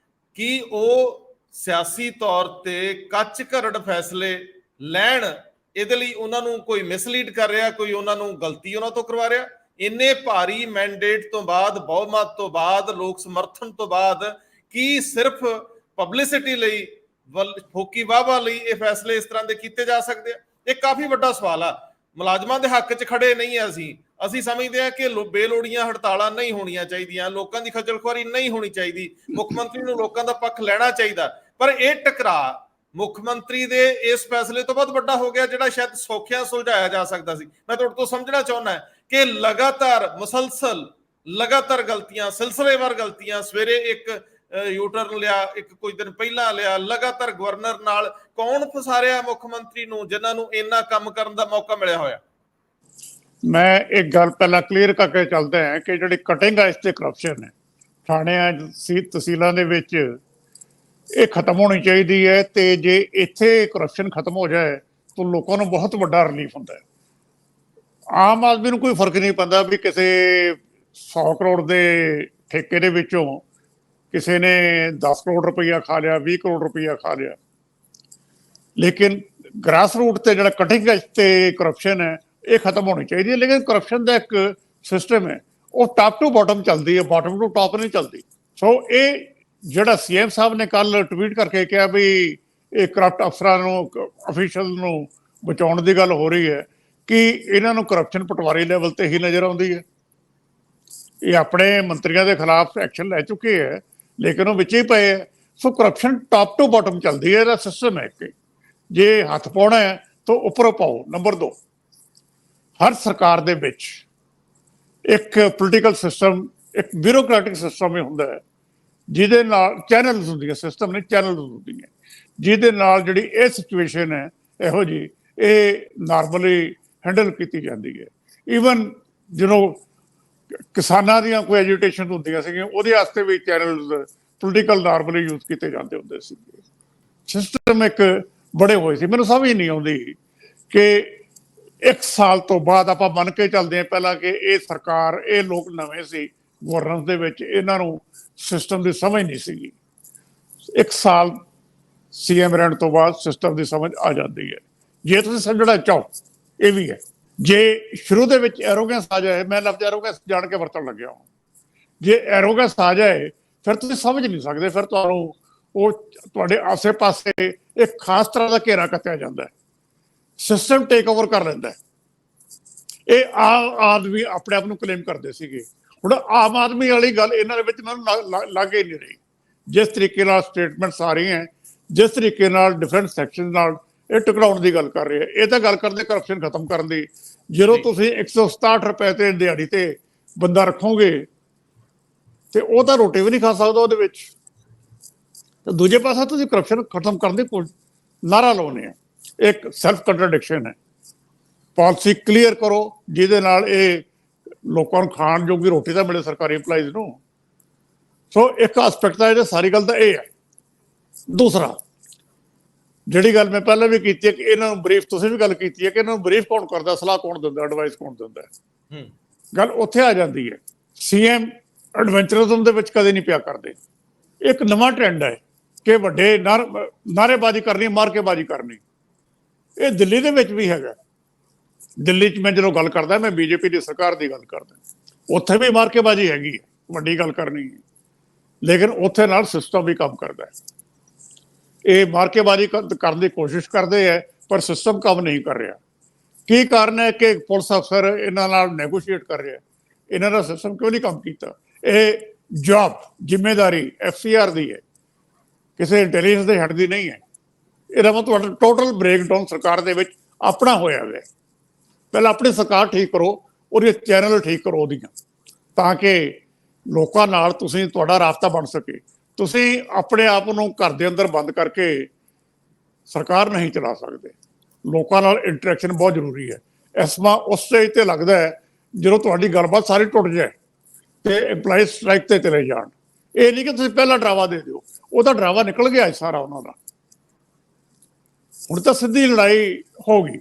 ਕੀ ਉਹ ਸਿਆਸੀ ਤੌਰ ਤੇ ਕੱਚ ਘਰੜ ਫੈਸਲੇ ਲੈਣ, ਇਹਦੇ ਲਈ ਉਹਨਾਂ ਨੂੰ ਕੋਈ ਮਿਸਲੀਡ ਕਰ ਰਿਹਾ, ਕੋਈ ਉਹਨਾਂ ਨੂੰ ਗਲਤੀ ਉਹਨਾਂ ਤੋਂ ਕਰਵਾ ਰਿਹਾ? ਇੰਨੇ ਭਾਰੀ ਮੈਂਡੇਟ ਤੋਂ ਬਾਅਦ, ਬਹੁਮਤ ਤੋਂ ਬਾਅਦ, ਲੋਕ ਸਮਰਥਨ ਤੋਂ ਬਾਅਦ, ਕੀ ਸਿਰਫ ਪਬਲਿਸਿਟੀ ਲਈ, ਫੋਕੀ ਵਾਹਵਾ ਲਈ ਇਹ ਫੈਸਲੇ ਇਸ ਤਰ੍ਹਾਂ ਦੇ ਕੀਤੇ ਜਾ ਸਕਦੇ ਆ? ਇਹ ਕਾਫੀ ਵੱਡਾ ਸਵਾਲ ਆ। ਮੁਲਾਜ਼ਮਾਂ ਦੇ ਹੱਕ 'ਚ ਖੜੇ ਨਹੀਂ ਆ ਅਸੀਂ ਸਮਝਦੇ ਹਾਂ ਕਿ ਬੇਲੋੜੀਆਂ ਹੜਤਾਲਾਂ ਨਹੀਂ ਹੋਣੀਆਂ ਚਾਹੀਦੀਆਂ, ਲੋਕਾਂ ਦੀ ਖੱਜਲ ਖੁਆਰੀ ਨਹੀਂ ਹੋਣੀ ਚਾਹੀਦੀ, ਮੁੱਖ ਮੰਤਰੀ ਨੂੰ ਲੋਕਾਂ ਦਾ ਪੱਖ ਲੈਣਾ ਚਾਹੀਦਾ। ਪਰ ਇਹ ਟਕਰਾਅ ਮੁੱਖ ਮੰਤਰੀ ਦੇ ਇਸ ਫੈਸਲੇ ਤੋਂ ਬਹੁਤ ਵੱਡਾ ਹੋ ਗਿਆ, ਜਿਹੜਾ ਸ਼ਾਇਦ ਸੌਖਿਆਂ ਸੁਲਝਾਇਆ ਜਾ ਸਕਦਾ ਸੀ। ਮੈਂ ਤੁਹਾਡੇ ਤੋਂ ਸਮਝਣਾ ਚਾਹੁੰਦਾ ਕਿ ਲਗਾਤਾਰ ਮੁਸਲਸਲ ਲਗਾਤਾਰ ਗਲਤੀਆਂ, ਸਿਲਸਿਲੇਵਾਰ ਗਲਤੀਆਂ, ਸਵੇਰੇ ਇੱਕ ਯੂਟਰਨ ਲਿਆ, ਇੱਕ ਕੁਝ ਦਿਨ ਪਹਿਲਾਂ ਲਿਆ, ਲਗਾਤਾਰ ਗਵਰਨਰ ਨਾਲ, ਕੌਣ ਫਸਾ ਰਿਹਾ ਮੁੱਖ ਮੰਤਰੀ ਨੂੰ ਜਿਨ੍ਹਾਂ ਨੂੰ ਇੰਨਾ ਕੰਮ ਕਰਨ ਦਾ ਮੌਕਾ ਮਿਲਿਆ ਹੋਇਆ? ਮੈਂ ਇੱਕ ਗੱਲ ਪਹਿਲਾਂ ਕਲੀਅਰ ਕਰਕੇ ਚੱਲਦਾ ਹੈ ਕਿ ਜਿਹੜੀ ਕਟਿੰਗ ਹੈ ਇਸ ਤੇ ਕਰਪਸ਼ਨ ਹੈ ਥਾਣਿਆਂ, ਤਹਿਸੀਲਾਂ ਦੇ ਵਿੱਚ, ਇਹ ਖਤਮ ਹੋਣੀ ਚਾਹੀਦੀ ਹੈ। ਤੇ ਜੇ ਇੱਥੇ ਕਰਪਸ਼ਨ ਖਤਮ ਹੋ ਜਾਏ ਤਾਂ ਲੋਕਾਂ ਨੂੰ ਬਹੁਤ ਵੱਡਾ ਰਿਲੀਫ ਹੁੰਦਾ ਹੈ। ਆਮ ਆਦਮੀ ਨੂੰ ਕੋਈ ਫਰਕ ਨਹੀਂ ਪੈਂਦਾ ਵੀ ਕਿਸੇ 100 ਕਰੋੜ ਦੇ ਠੇਕੇ ਦੇ ਵਿੱਚੋਂ ਕਿਸੇ ਨੇ 10 ਕਰੋੜ ਰੁਪਈਆ ਖਾ ਲਿਆ, 20 ਕਰੋੜ ਰੁਪਈਆ ਖਾ ਲਿਆ। ਲੇਕਿਨ ਗ੍ਰਾਸ ਰੂਟ ਤੇ ਜਿਹੜਾ ਕਟਿੰਗ ਤੇ ਕਰਪਸ਼ਨ ਹੈ ਇਹ ਖਤਮ ਹੋਣੀ ਚਾਹੀਦੀ ਹੈ। ਲੇਕਿਨ ਕਰਪਸ਼ਨ ਦਾ ਇੱਕ ਸਿਸਟਮ ਹੈ, ਉਹ ਟਾਪ ਟੂ ਬਾਟਮ ਚੱਲਦੀ ਹੈ, ਬਾਟਮ ਟੂ ਟਾਪ ਨਹੀਂ ਚੱਲਦੀ। ਸੋ ਇਹ ਜਿਹੜਾ ਸੀਐਮ ਸਾਹਿਬ ਨੇ ਕੱਲ ਟਵੀਟ ਕਰਕੇ ਕਿਹਾ ਵੀ ਇਹ ਕਰਪਟ ਅਫਸਰਾਂ ਨੂੰ, ਅਫੀਸ਼ੀਅਲ ਨੂੰ ਬਚਾਉਣ ਦੀ ਗੱਲ ਹੋ ਰਹੀ ਹੈ, ਕਿ ਇਹਨਾਂ ਨੂੰ ਕਰਪਸ਼ਨ ਪਟਵਾਰੀ ਲੈਵਲ ਤੇ ਹੀ ਨਜ਼ਰ ਆਉਂਦੀ ਹੈ। ਇਹ ਆਪਣੇ ਮੰਤਰੀਆਂ ਦੇ ਖਿਲਾਫ ਐਕਸ਼ਨ ਲੈ ਚੁੱਕੇ ਹੈ, ਲੇਕਿਨ ਉਹ ਵਿੱਚ ਹੀ ਪਏ ਹੈ। ਸੋ ਕਰਪਸ਼ਨ ਟਾਪ ਟੂ ਬਾਟਮ ਚੱਲਦੀ ਹੈ, ਇਹਦਾ ਸਿਸਟਮ ਹੈ ਕਿ ਜੇ ਹੱਥ ਪਾਉਣਾ ਹੈ ਤਾਂ ਉੱਪਰੋਂ ਪਾਓ। ਨੰਬਰ 2, ਹਰ ਸਰਕਾਰ ਦੇ ਵਿੱਚ ਇੱਕ ਪੋਲੀਟੀਕਲ ਸਿਸਟਮ, ਇੱਕ ਬਿਊਰੋਕ੍ਰੈਟਿਕ ਸਿਸਟਮ ਹੀ ਹੁੰਦਾ ਹੈ, ਜਿਹਦੇ ਨਾਲ ਚੈਨਲਸ ਹੁੰਦੀਆਂ, ਸਿਸਟਮ ਨੇ ਚੈਨਲਸ ਹੁੰਦੀਆਂ, ਜਿਹਦੇ ਨਾਲ ਜਿਹੜੀ ਇਹ ਸਿਚੁਏਸ਼ਨ ਹੈ ਇਹੋ ਜਿਹੀ, ਇਹ ਨਾਰਮਲੀ ਹੈਂਡਲ ਕੀਤੀ ਜਾਂਦੀ ਹੈ। ਈਵਨ ਜਦੋਂ ਕਿਸਾਨਾਂ ਦੀਆਂ ਕੋਈ ਐਜੀਟੇਸ਼ਨ ਹੁੰਦੀਆਂ ਸੀਗੀਆਂ, ਉਹਦੇ ਵਾਸਤੇ ਵੀ ਚੈਨਲਸ ਪੋਲੀਟੀਕਲ ਨਾਰਮਲੀ ਯੂਜ਼ ਕੀਤੇ ਜਾਂਦੇ ਹੁੰਦੇ ਸੀ। ਸਿਸਟਮ ਇੱਕ ਬੜੇ ਹੋਏ ਸੀ। ਮੈਨੂੰ ਸਮਝ ਨਹੀਂ ਆਉਂਦੀ ਕਿ 1 ਸਾਲ ਤੋਂ ਬਾਅਦ ਆਪਾਂ ਮੰਨ ਕੇ ਚੱਲਦੇ ਹਾਂ ਪਹਿਲਾਂ ਕਿ ਇਹ ਸਰਕਾਰ, ਇਹ ਲੋਕ ਨਵੇਂ ਸੀ ਗਵਰਨੈਂਸ ਦੇ ਵਿੱਚ, ਇਹਨਾਂ ਨੂੰ ਸਿਸਟਮ ਦੀ ਸਮਝ ਨਹੀਂ ਸੀਗੀ। 1 ਸਾਲ ਸੀਐਮ ਰਹਿਣ ਤੋਂ ਬਾਅਦ ਸਿਸਟਮ ਦੀ ਸਮਝ ਆ ਜਾਂਦੀ ਹੈ, ਜੇ ਤੁਸੀਂ ਸਮਝਣਾ ਚਾਹੋ। ਇਹ ਵੀ ਹੈ, ਜੇ ਸ਼ੁਰੂ ਦੇ ਵਿੱਚ ਐਰੋਗੈਂਸ ਆ ਜਾਏ, ਮੈਂ ਲਫ਼ਜ਼ ਐਰੋਗੈਂਸ ਜਾਣ ਕੇ ਵਰਤਣ ਲੱਗਿਆ ਹਾਂ, ਜੇ ਐਰੋਗੈਂਸ ਆ ਜਾਏ ਫਿਰ ਤੁਸੀਂ ਸਮਝ ਨਹੀਂ ਸਕਦੇ, ਫਿਰ ਤੁਹਾਨੂੰ ਉਹ ਤੁਹਾਡੇ ਆਸੇ ਪਾਸੇ ਇੱਕ ਖਾਸ ਤਰ੍ਹਾਂ ਦਾ ਘੇਰਾ ਕੱਤਿਆ ਜਾਂਦਾ ਹੈ, ਸਿਸਟਮ ਟੇਕ ਓਵਰ ਕਰ ਲੈਂਦਾ ਹੈ। ਇਹ ਆਮ ਆਦਮੀ ਆਪਣੇ ਆਪ ਨੂੰ ਕਲੇਮ ਕਰਦੇ ਸੀਗੇ, ਹੁਣ ਆਮ ਆਦਮੀ ਵਾਲੀ ਗੱਲ ਇਹਨਾਂ ਦੇ ਵਿੱਚ ਮੈਨੂੰ ਲੱਗ ਹੀ ਨਹੀਂ ਰਹੀ। ਜਿਸ ਤਰੀਕੇ ਨਾਲ ਸਟੇਟਮੈਂਟਸ ਆ ਰਹੀਆਂ, ਜਿਸ ਤਰੀਕੇ ਨਾਲ ਡਿਫਰੈਂਟ ਸੈਕਸ਼ਨ ਨਾਲ ਇਹ ਟਿਕਾਉਣ ਦੀ ਗੱਲ ਕਰ ਰਹੇ ਆ। ਇਹ ਤਾਂ ਗੱਲ ਕਰਦੇ ਕਰਪਸ਼ਨ ਖਤਮ ਕਰਨ ਦੀ। ਜਦੋਂ ਤੁਸੀਂ 167 ਰੁਪਏ ਤੇ ਦਿਹਾੜੀ ਤੇ ਬੰਦਾ ਰੱਖੋਗੇ ਤੇ ਉਹ ਤਾਂ ਰੋਟੀ ਵੀ ਨਹੀਂ ਖਾ ਸਕਦਾ ਉਹਦੇ ਵਿੱਚ। ਤੇ ਦੂਜੇ ਪਾਸੇ ਤੁਸੀਂ ਕਰਪਸ਼ਨ ਖਤਮ ਕਰਨ ਦੀ ਨਾਰਾ ਲਾਉਨੇ ਆ, ਇੱਕ ਸੈਲਫ ਕੰਟਰਡਿਕਸ਼ਨ ਹੈ। ਪਾਲਿਸੀ ਕਲੀਅਰ ਕਰੋ ਜਿਹਦੇ ਨਾਲ ਇਹ ਲੋਕਾਂ ਨੂੰ ਖਾਣ ਜੋਗੀ ਰੋਟੀ ਤਾਂ ਮਿਲੇ ਸਰਕਾਰੀ EMPLOYEES ਨੂੰ। ਸੋ ਇੱਕ ਐਸਪੈਕਟ ਤਾਂ ਇਹ ਸਾਰੀ ਗੱਲ ਤਾਂ ਇਹ ਹੈ। ਦੂਸਰਾ ਜਿਹੜੀ ਗੱਲ ਮੈਂ ਪਹਿਲਾਂ ਵੀ ਕੀਤੀ ਹੈ ਕਿ ਇਹਨਾਂ ਨੂੰ ਬਰੀਫ, ਤੁਸੀਂ ਵੀ ਗੱਲ ਕੀਤੀ ਹੈ ਕਿ ਇਹਨਾਂ ਨੂੰ ਬਰੀਫ ਕੌਣ ਕਰਦਾ, ਸਲਾਹ ਕੌਣ ਦਿੰਦਾ, ਐਡਵਾਈਸ ਕੌਣ ਦਿੰਦਾ। ਗੱਲ ਉੱਥੇ ਆ ਜਾਂਦੀ ਹੈ। CM ਐਡਵੈਂਚਰਿਜ਼ਮ ਦੇ ਵਿੱਚ ਕਦੇ ਨਹੀਂ ਪਿਆ ਕਰਦੇ। ਇੱਕ ਨਵਾਂ ਟ੍ਰੈਂਡ ਹੈ ਕਿ ਵੱਡੇ ਨਾਅਰੇਬਾਜ਼ੀ ਕਰਨੀ, ਮਾਰਕੇਬਾਜ਼ੀ ਕਰਨੀ। ਇਹ ਦਿੱਲੀ ਦੇ ਵਿੱਚ ਵੀ ਹੈਗਾ। ਦਿੱਲੀ 'ਚ ਮੈਂ ਜਦੋਂ ਗੱਲ ਕਰਦਾ, ਮੈਂ BJP ਦੀ ਸਰਕਾਰ ਦੀ ਗੱਲ ਕਰਦਾ, ਉੱਥੇ ਵੀ ਮਾਰਕੇਬਾਜ਼ੀ ਹੈਗੀ ਹੈ, ਵੱਡੀ ਗੱਲ ਕਰਨੀ ਹੈ। ਲੇਕਿਨ ਉੱਥੇ ਨਾਲ ਸਿਸਟਮ ਵੀ ਕੰਮ ਕਰਦਾ ਹੈ। ਇਹ ਮਾਰਕੇਬਾਜ਼ੀ ਕਰਨ ਦੀ ਕੋਸ਼ਿਸ਼ ਕਰਦੇ ਹੈ ਪਰ ਸਿਸਟਮ ਕੰਮ ਨਹੀਂ ਕਰ ਰਿਹਾ। ਕੀ ਕਾਰਨ ਹੈ ਕਿ ਪੁਲਿਸ ਅਫਸਰ ਇਹਨਾਂ ਨਾਲ ਨੈਗੋਸ਼ੀਏਟ ਕਰ ਰਿਹਾ? ਇਹਨਾਂ ਦਾ ਸਿਸਟਮ ਕਿਉਂ ਨਹੀਂ ਕੰਮ ਕੀਤਾ? ਇਹ ਜੌਬ ਜ਼ਿੰਮੇਦਾਰੀ FCR ਦੀ ਹੈ, ਕਿਸੇ ਇੰਟੈਲੀਜੈਂਸ ਦੇ ਹੈਡ ਦੀ ਨਹੀਂ ਹੈ। ਇਹਦਾ ਮਤਲਬ ਟੋਟਲ ਬ੍ਰੇਕਡਾਊਨ ਸਰਕਾਰ ਦੇ ਵਿੱਚ ਆਪਣਾ ਹੋਇਆ ਹੈ। ਪਹਿਲਾਂ ਆਪਣੀ ਸਰਕਾਰ ਠੀਕ ਕਰੋ, ਉਹਦੇ ਚੈਨਲ ਠੀਕ ਕਰੋ ਉਹਦੀਆਂ, ਤਾਂ ਕਿ ਲੋਕਾਂ ਨਾਲ ਤੁਹਾਡਾ ਰਾਬਤਾ ਬਣ ਸਕੇ। ਤੁਸੀਂ ਆਪਣੇ ਆਪ ਨੂੰ ਘਰ ਦੇ ਅੰਦਰ ਬੰਦ ਕਰਕੇ ਸਰਕਾਰ ਨਹੀਂ ਚਲਾ ਸਕਦੇ। ਲੋਕਾਂ ਨਾਲ ਇੰਟਰੈਕਸ਼ਨ ਬਹੁਤ ਜ਼ਰੂਰੀ ਹੈ। ਐਸਮਾ ਉਸ ਸਟੇਜ ਤੇ ਲੱਗਦਾ ਹੈ ਜਦੋਂ ਤੁਹਾਡੀ ਗੱਲਬਾਤ ਸਾਰੀ ਟੁੱਟ ਜਾਏ ਤੇ EMPLOYEES ਸਟ੍ਰਾਈਕ ਤੇ ਚਲੇ ਜਾਣ। ਇਹ ਨਹੀਂ ਕਿ ਤੁਸੀਂ ਪਹਿਲਾਂ ਡਰਾਵਾ ਦੇ ਦਿਓ, ਉਹ ਤਾਂ ਡਰਾਵਾ ਨਿਕਲ ਗਿਆ ਸਾਰਾ ਉਹਨਾਂ ਦਾ। ਹੁਣ ਤਾਂ ਸਿੱਧੀ ਲੜਾਈ ਹੋ ਗਈ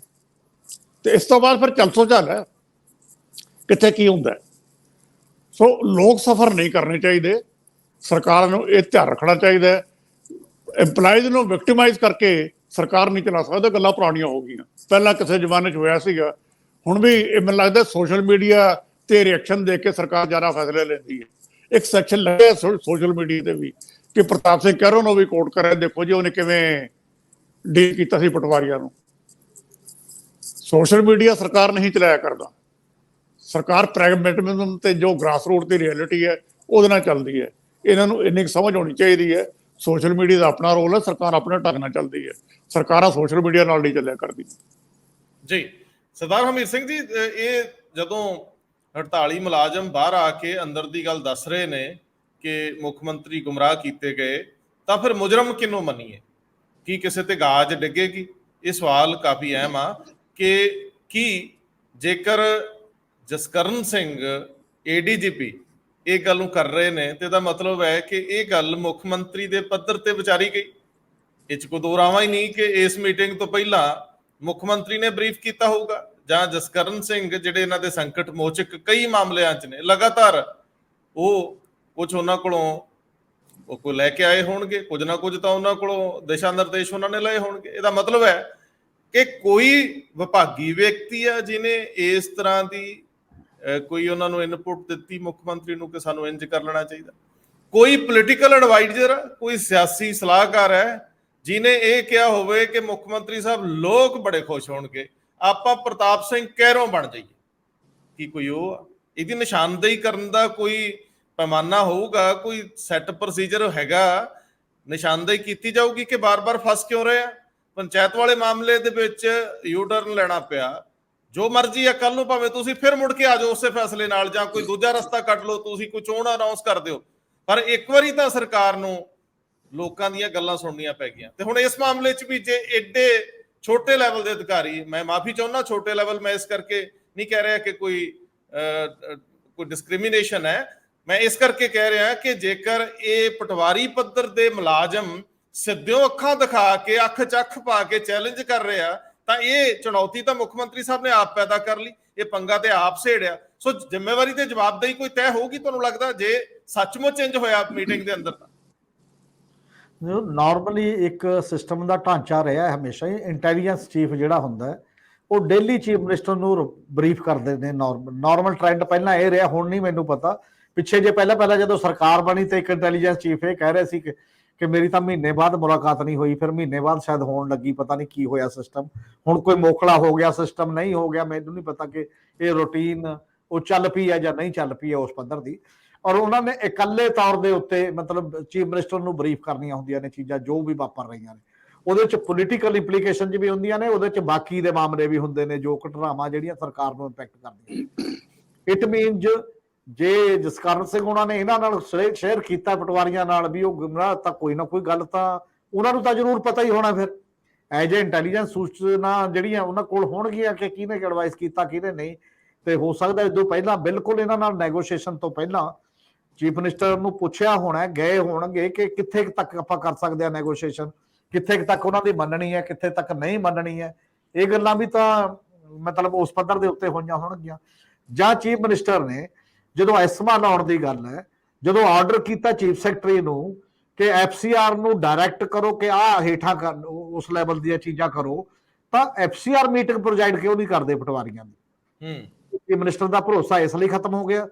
ਤੇ ਇਸ ਤੋਂ ਬਾਅਦ ਫਿਰ ਚੱਲ ਹੈ ਕਿੱਥੇ ਕੀ ਹੁੰਦਾ। ਸੋ ਲੋਕ ਸਫਰ ਨਹੀਂ ਕਰਨੇ ਚਾਹੀਦੇ। ਸਰਕਾਰ ਨੂੰ ਇਹ ਧਿਆਨ ਰੱਖਣਾ ਚਾਹੀਦਾ ਹੈ। EMPLOYEES ਨੂੰ ਵਿਕਟੀਮਾਈਜ਼ ਕਰਕੇ ਸਰਕਾਰ ਨਹੀਂ ਚਲਾ ਸਕਦਾ। ਗੱਲਾਂ ਪੁਰਾਣੀਆਂ ਹੋ ਗਈਆਂ, ਪਹਿਲਾਂ ਕਿਸੇ ਜ਼ਮਾਨੇ 'ਚ ਹੋਇਆ ਸੀਗਾ। ਹੁਣ ਵੀ ਇਹ ਮੈਨੂੰ ਲੱਗਦਾ ਸੋਸ਼ਲ ਮੀਡੀਆ ਤੇ ਰਿਐਕਸ਼ਨ ਦੇਖ ਕੇ ਸਰਕਾਰ ਜ਼ਿਆਦਾ ਫੈਸਲੇ ਲੈਂਦੀ ਹੈ। ਇੱਕ ਸੈਕਸ਼ਨ ਲੱਗਿਆ ਸੋਸ਼ਲ ਮੀਡੀਆ ਤੇ ਵੀ ਕਿ ਪ੍ਰਤਾਪ ਸਿੰਘ ਕਹਿਰੋ ਨੂੰ ਵੀ ਕੋਟ ਕਰਿਆ, ਦੇਖੋ ਜੀ ਉਹਨੇ ਕਿਵੇਂ ਡੀਲ ਕੀਤਾ ਸੀ ਪਟਵਾਰੀਆਂ ਨੂੰ। ਸੋਸ਼ਲ ਮੀਡੀਆ ਸਰਕਾਰ ਨਹੀਂ ਚਲਾਇਆ ਕਰਦਾ। ਸਰਕਾਰ ਪ੍ਰੈਗਮੈਟਿਜ਼ਮ ਤੇ ਜੋ ਗ੍ਰਾਸ ਰੂਟ ਦੀ ਰਿਐਲਿਟੀ ਹੈ ਉਹਦੇ ਨਾਲ ਚੱਲਦੀ ਹੈ। ਇਹਨਾਂ ਨੂੰ ਇੰਨੀ ਸਮਝ ਹੋਣੀ ਚਾਹੀਦੀ ਹੈ। ਸੋਸ਼ਲ ਮੀਡੀਆ ਦਾ ਆਪਣਾ ਰੋਲ ਹੈ, ਸਰਕਾਰ ਆਪਣੇ ਢੰਗ ਨਾਲ ਚੱਲਦੀ ਹੈ। ਸਰਕਾਰਾਂ ਸੋਸ਼ਲ ਮੀਡੀਆ ਨਾਲ ਨਹੀਂ ਚੱਲਿਆ ਕਰਦੀ ਜੀ। ਸਰਦਾਰ ਹਰਮੀਤ ਸਿੰਘ ਜੀ, ਇਹ ਜਦੋਂ 48 ਮੁਲਾਜ਼ਮ ਬਾਹਰ ਆ ਕੇ ਅੰਦਰ ਦੀ ਗੱਲ ਦੱਸ ਰਹੇ ਨੇ ਕਿ ਮੁੱਖ ਮੰਤਰੀ ਗੁੰਮਰਾਹ ਕੀਤੇ ਗਏ, ਤਾਂ ਫਿਰ ਮੁਜਰਮ ਕਿਹਨੂੰ ਮੰਨੀਏ? ਕੀ ਕਿਸੇ ਤੇ ਗਾਜ ਡਿੱਗੇਗੀ? ਇਹ ਸਵਾਲ ਕਾਫੀ ਅਹਿਮ ਆ ਕਿ ਕੀ ਜੇਕਰ ਜਸਕਰਨ ਸਿੰਘ ADGP ਇਹ ਗੱਲ ਨੂੰ ਕਰ ਰਹੇ ਨੇ ਤੇ ਇਹਦਾ ਮਤਲਬ ਹੈ ਕਿ ਇਹ ਗੱਲ ਮੁੱਖ ਮੰਤਰੀ ਦੇ ਪੱਧਰ ਤੇ ਵਿਚਾਰੀ ਗਈ। ਇਹ 'ਚ ਕੋਈ ਦੋ ਰਾਵਾਂ ਹੀ ਨਹੀਂ ਕਿ ਇਸ ਮੀਟਿੰਗ ਤੋਂ ਪਹਿਲਾਂ ਮੁੱਖ ਮੰਤਰੀ ਨੇ ਬਰੀਫ ਕੀਤਾ ਹੋਊਗਾ, ਜਾਂ ਜਸਕਰਨ ਸਿੰਘ ਜਿਹੜੇ ਇਹਨਾਂ ਦੇ ਸੰਕਟ ਮੋਚਕ ਕਈ ਮਾਮਲਿਆਂ 'ਚ ਨੇ, ਲਗਾਤਾਰ ਉਹ ਕੁਝ ਉਹਨਾਂ ਕੋਲੋਂ ਕੋਈ ਲੈ ਕੇ ਆਏ ਹੋਣਗੇ, ਕੁਝ ਨਾ ਕੁਝ ਤਾਂ ਉਹਨਾਂ ਕੋਲੋਂ ਦਿਸ਼ਾ ਨਿਰਦੇਸ਼ ਉਹਨਾਂ ਨੇ ਲਏ ਹੋਣਗੇ। ਇਹਦਾ ਮਤਲਬ ਹੈ ਕਿ ਕੋਈ ਵਿਭਾਗੀ ਵਿਅਕਤੀ ਆ ਜਿਹਨੇ ਇਸ ਤਰ੍ਹਾਂ ਦੀ ਕੋਈ ਉਹਨਾਂ ਨੂੰ ਇਨਪੁਟ ਦਿੱਤੀ ਮੁੱਖ ਮੰਤਰੀ ਨੂੰ ਕਿ ਸਾਨੂੰ ਇੰਜ ਕਰ ਲੈਣਾ ਚਾਹੀਦਾ। ਕੋਈ ਪੋਲੀਟੀਕਲ ਐਡਵਾਈਜ਼ਰ, ਕੋਈ ਸਿਆਸੀ ਸਲਾਹਕਾਰ ਹੈ ਜਿਹਨੇ ਇਹ ਕਿਹਾ ਹੋਵੇ ਕਿ ਮੁੱਖ ਮੰਤਰੀ ਸਾਹਿਬ ਲੋਕ ਬੜੇ ਖੁਸ਼ ਹੋਣਗੇ, ਆਪਾਂ ਪ੍ਰਤਾਪ ਸਿੰਘ ਕਹਿਰੋਂ ਬਣ ਜਾਈਏ। ਕੀ ਕੋਈ ਉਹ ਆ? ਇਹਦੀ ਨਿਸ਼ਾਨਦੇਹੀ ਕਰਨ ਦਾ ਕੋਈ ਪੈਮਾਨਾ ਹੋਊਗਾ, ਕੋਈ ਸੈੱਟ ਪ੍ਰੋਸੀਜਰ ਹੈਗਾ? ਨਿਸ਼ਾਨਦੇਹੀ ਕੀਤੀ ਜਾਊਗੀ ਕਿ ਬਾਰ-ਬਾਰ ਫਸ ਕਿਉਂ ਰਹੇ ਆ? ਪੰਚਾਇਤ ਵਾਲੇ ਮਾਮਲੇ ਦੇ ਵਿੱਚ ਯੂ ਟਰਨ ਲੈਣਾ ਪਿਆ, ਜੋ ਮਰਜ਼ੀ ਆ, ਕੱਲ ਨੂੰ ਭਾਵੇਂ ਤੁਸੀਂ ਫਿਰ ਮੁੜ ਕੇ ਆ ਜਾਓ ਉਸੇ ਫੈਸਲੇ ਨਾਲ, ਜਾਂ ਕੋਈ ਦੂਜਾ ਰਸਤਾ ਕੱਢ ਲਓ, ਤੁਸੀਂ ਕੋਈ ਚੋਣ ਅਨਾਉਂਸ ਕਰ ਦਿਓ। ਪਰ ਇੱਕ ਵਾਰੀ ਤਾਂ ਸਰਕਾਰ ਨੂੰ ਲੋਕਾਂ ਦੀਆਂ ਗੱਲਾਂ ਸੁਣਨੀਆਂ ਪੈ ਗਈਆਂ। ਤੇ ਹੁਣ ਇਸ ਮਾਮਲੇ 'ਚ ਵੀ ਜੇ ਏਡੇ ਛੋਟੇ ਲੈਵਲ ਦੇ ਅਧਿਕਾਰੀ, ਮੈਂ ਮਾਫੀ ਚਾਹੁੰਦਾ ਛੋਟੇ ਲੈਵਲ, ਮੈਂ ਇਸ ਕਰਕੇ ਨਹੀਂ ਕਹਿ ਰਿਹਾ ਕਿ ਕੋਈ ਡਿਸਕ੍ਰਿਮੀਨੇਸ਼ਨ ਹੈ, ਮੈਂ ਇਸ ਕਰਕੇ ਕਹਿ ਰਿਹਾ ਕਿ ਜੇਕਰ ਇਹ ਪਟਵਾਰੀ ਪੱਧਰ ਦੇ ਮੁਲਾਜ਼ਮ ਸਿੱਧਿਓਂ ਅੱਖਾਂ ਦਿਖਾ ਕੇ, ਅੱਖ 'ਚ ਅੱਖ ਪਾ ਕੇ ਚੈਲੰਜ ਕਰ ਰਹੇ ਆ, ਤਾਂ ਇਹ ਚੁਣੌਤੀ ਤਾਂ ਮੁੱਖ ਮੰਤਰੀ ਸਾਹਿਬ ਨੇ ਆਪ ਪੈਦਾ ਕਰ ਲਈ, ਇਹ ਪੰਗਾ ਤੇ ਆਪ ਛੇੜਿਆ। ਸੋ ਜ਼ਿੰਮੇਵਾਰੀ ਤੇ ਜਵਾਬਦੇਹੀ ਕੋਈ ਤੈਅ ਹੋਊਗੀ ਤੁਹਾਨੂੰ ਲੱਗਦਾ ਜੇ ਸੱਚਮੁੱਚ ਇੰਜ ਹੋਇਆ ਮੀਟਿੰਗ ਦੇ ਅੰਦਰ? ਤਾਂ ਨਾਰਮਲੀ ਇੱਕ ਸਿਸਟਮ ਦਾ ਢਾਂਚਾ ਰਿਹਾ ਹਮੇਸ਼ਾ ਹੀ, ਇੰਟੈਲੀਜੈਂਸ ਚੀਫ ਜਿਹੜਾ ਹੁੰਦਾ ਉਹ ਡੇਲੀ ਚੀਫ ਮਿਨਿਸਟਰ ਨੂੰ ਬਰੀਫ ਕਰਦੇ ਨੇ। ਨਾਰਮਲ ਟ੍ਰੈਂਡ ਪਹਿਲਾਂ ਇਹ ਰਿਹਾ, ਹੁਣ ਨਹੀਂ ਮੈਨੂੰ ਪਤਾ। ਪਿੱਛੇ ਜੇ ਪਹਿਲਾਂ ਜਦੋਂ ਸਰਕਾਰ ਬਣੀ ਤੇ ਇੱਕ ਇੰਟੈਲੀਜੈਂਸ ਚੀਫ ਇਹ ਕਹਿ ਰਹੇ ਸੀ ਕਿ ਮੇਰੀ ਤਾਂ ਮਹੀਨੇ ਬਾਅਦ ਮੁਲਾਕਾਤ ਨਹੀਂ ਹੋਈ, ਫਿਰ ਮਹੀਨੇ ਬਾਅਦ ਸ਼ਾਇਦ ਹੋਣ ਲੱਗੀ, ਪਤਾ ਨਹੀਂ ਕੀ ਹੋਇਆ ਸਿਸਟਮ। ਹੁਣ ਕੋਈ ਮੋਖਲਾ ਹੋ ਗਿਆ ਸਿਸਟਮ, ਨਹੀਂ ਹੋ ਗਿਆ, ਮੈਨੂੰ ਨਹੀਂ ਪਤਾ ਕਿ ਇਹ ਰੂਟੀਨ ਉਹ ਚੱਲ ਪਈ ਹੈ ਜਾਂ ਨਹੀਂ ਚੱਲ ਪਈ ਹੈ ਉਸ ਪੱਧਰ ਦੀ। ਔਰ ਉਹਨਾਂ ਨੇ ਇਕੱਲੇ ਤੌਰ ਦੇ ਉੱਤੇ ਮਤਲਬ ਚੀਫ ਮਿਨਿਸਟਰ ਨੂੰ ਬਰੀਫ ਕਰਨੀਆਂ ਹੁੰਦੀਆਂ ਨੇ ਚੀਜ਼ਾਂ ਜੋ ਵੀ ਵਾਪਰ ਰਹੀਆਂ ਨੇ। ਉਹਦੇ ਚ ਪੋਲੀਟੀਕਲ ਇੰਪਲੀਕੇਸ਼ਨ ਵੀ ਹੁੰਦੀਆਂ ਨੇ, ਉਹਦੇ ਚ ਬਾਕੀ ਦੇ ਮਾਮਲੇ ਵੀ ਹੁੰਦੇ ਨੇ ਜੋ ਘਟਨਾਵਾਂ ਜਿਹੜੀਆਂ ਸਰਕਾਰ ਨੂੰ ਇੰਪੈਕਟ ਕਰਦੀਆਂ। ਇਟ ਮੀਨਸ ਜੇ ਜਸਕਰਨ ਸਿੰਘ ਉਹਨਾਂ ਨੇ ਇਹਨਾਂ ਨਾਲ ਸ਼ੇਅਰ ਕੀਤਾ ਪਟਵਾਰੀਆਂ ਨਾਲ ਵੀ ਉਹ ਗੁੰਮਰਾਹ, ਤਾਂ ਕੋਈ ਨਾ ਕੋਈ ਗੱਲ ਤਾਂ ਉਹਨਾਂ ਨੂੰ ਤਾਂ ਜ਼ਰੂਰ ਪਤਾ ਹੀ ਹੋਣਾ ਫਿਰ ਐਜ ਏ ਇੰਟੈਲੀਜੈਂਸ ਸੂਚਨਾ ਜਿਹੜੀਆਂ ਉਹਨਾਂ ਕੋਲ ਹੋਣਗੀਆਂ ਕਿ ਕਿਹਨੇ ਐਡਵਾਈਸ ਕੀਤਾ ਕਿਹਨੇ ਨਹੀਂ। ਤੇ ਹੋ ਸਕਦਾ ਇਸ ਤੋਂ ਪਹਿਲਾਂ ਬਿਲਕੁਲ ਇਹਨਾਂ ਨਾਲ ਨੈਗੋਸ਼ੀਏਸ਼ਨ ਤੋਂ ਪਹਿਲਾਂ ਚੀਫ ਮਿਨਿਸਟਰ ਨੂੰ ਪੁੱਛਿਆ ਹੋਣਾ, ਗਏ ਹੋਣਗੇ ਕਿ ਕਿੱਥੇ ਤੱਕ ਆਪਾਂ ਕਰ ਸਕਦੇ ਹਾਂ ਨੈਗੋਸ਼ੀਏਸ਼ਨ, ਕਿੱਥੇ ਤੱਕ ਉਹਨਾਂ ਦੀ ਮੰਨਣੀ ਹੈ, ਕਿੱਥੇ ਤੱਕ ਨਹੀਂ ਮੰਨਣੀ ਹੈ। ਇਹ ਗੱਲਾਂ ਵੀ ਤਾਂ ਮਤਲਬ ਉਸ ਪੱਧਰ ਦੇ ਉੱਤੇ ਹੋਈਆਂ ਹੋਣਗੀਆਂ। ਜਾਂ ਚੀਫ ਮਿਨਿਸਟਰ ਨੇ ਜਦੋਂ ਐਸਮਾ ਲਾਉਣ ਦੀ ਗੱਲ ਹੈ, ਜਦੋਂ ਆਰਡਰ ਕੀਤਾ ਚੀਫ ਸੈਕਟਰੀ ਨੂੰ ਕਿ ਐਫਸੀਆਰ ਨੂੰ ਡਾਇਰੈਕਟ ਕਰੋ ਕਿ ਆਹ ਹੇਠਾਂ ਉਸ ਲੈਵਲ ਦੀਆਂ ਚੀਜ਼ਾਂ ਕਰੋ, ਤਾਂ ਐਫਸੀਆਰ ਮੀਟਿੰਗ ਪ੍ਰੋਜਾਈਡ ਕਿਉਂ ਨਹੀਂ ਕਰਦੇ ਪਟਵਾਰੀਆਂ ਦੀ? ਚੀਫ ਮਿਨਿਸਟਰ ਦਾ ਭਰੋਸਾ ਇਸ ਲਈ ਖਤਮ ਹੋ ਗਿਆ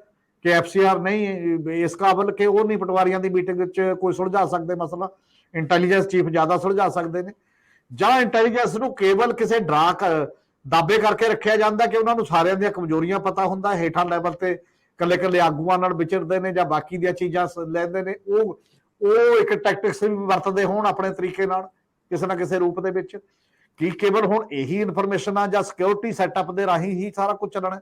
ਕਿ ਐਫਸੀਆਰ ਨਹੀਂ ਇਸ ਕਾਬਲ ਕਿ ਉਹ ਨਹੀਂ ਪਟਵਾਰੀਆਂ ਦੀ ਮੀਟਿੰਗ ਵਿੱਚ ਕੋਈ ਸੁਲਝਾ ਸਕਦੇ ਮਸਲਾ, ਇੰਟੈਲੀਜੈਂਸ ਚੀਫ ਜ਼ਿਆਦਾ ਸੁਲਝਾ ਸਕਦੇ ਨੇ। ਜਾਂ ਇੰਟੈਲੀਜੈਂਸ ਨੂੰ ਕੇਵਲ ਕਿਸੇ ਦਾਅਵੇ ਕਰਕੇ ਰੱਖਿਆ ਜਾਂਦਾ ਕਿ ਉਹਨਾਂ ਨੂੰ ਸਾਰਿਆਂ ਦੀਆਂ ਕਮਜ਼ੋਰੀਆਂ ਪਤਾ ਹੁੰਦਾ, ਹੇਠਾਂ ਲੈਵਲ ਤੇ ਕੱਲੇ ਕੱਲੇ ਆਗੂਆਂ ਨਾਲ ਵਿਚਰਦੇ ਨੇ ਜਾਂ ਬਾਕੀ ਦੀਆਂ ਚੀਜ਼ਾਂ ਲੈਂਦੇ ਨੇ, ਉਹ ਇੱਕ ਟੈਕਟਿਕਸ ਵੀ ਵਰਤਦੇ ਹੋਣ ਆਪਣੇ ਤਰੀਕੇ ਨਾਲ ਕਿਸੇ ਨਾ ਕਿਸੇ ਰੂਪ ਦੇ ਵਿੱਚ। ਕੀ ਕੇਵਲ ਹੁਣ ਇਹੀ ਇਨਫੋਰਮੇਸ਼ਨ ਆ ਜਾਂ ਸਿਕਿਉਰਿਟੀ ਸੈਟਅਪ ਦੇ ਰਾਹੀਂ ਹੀ ਸਾਰਾ ਕੁਝ ਚੱਲਣਾ?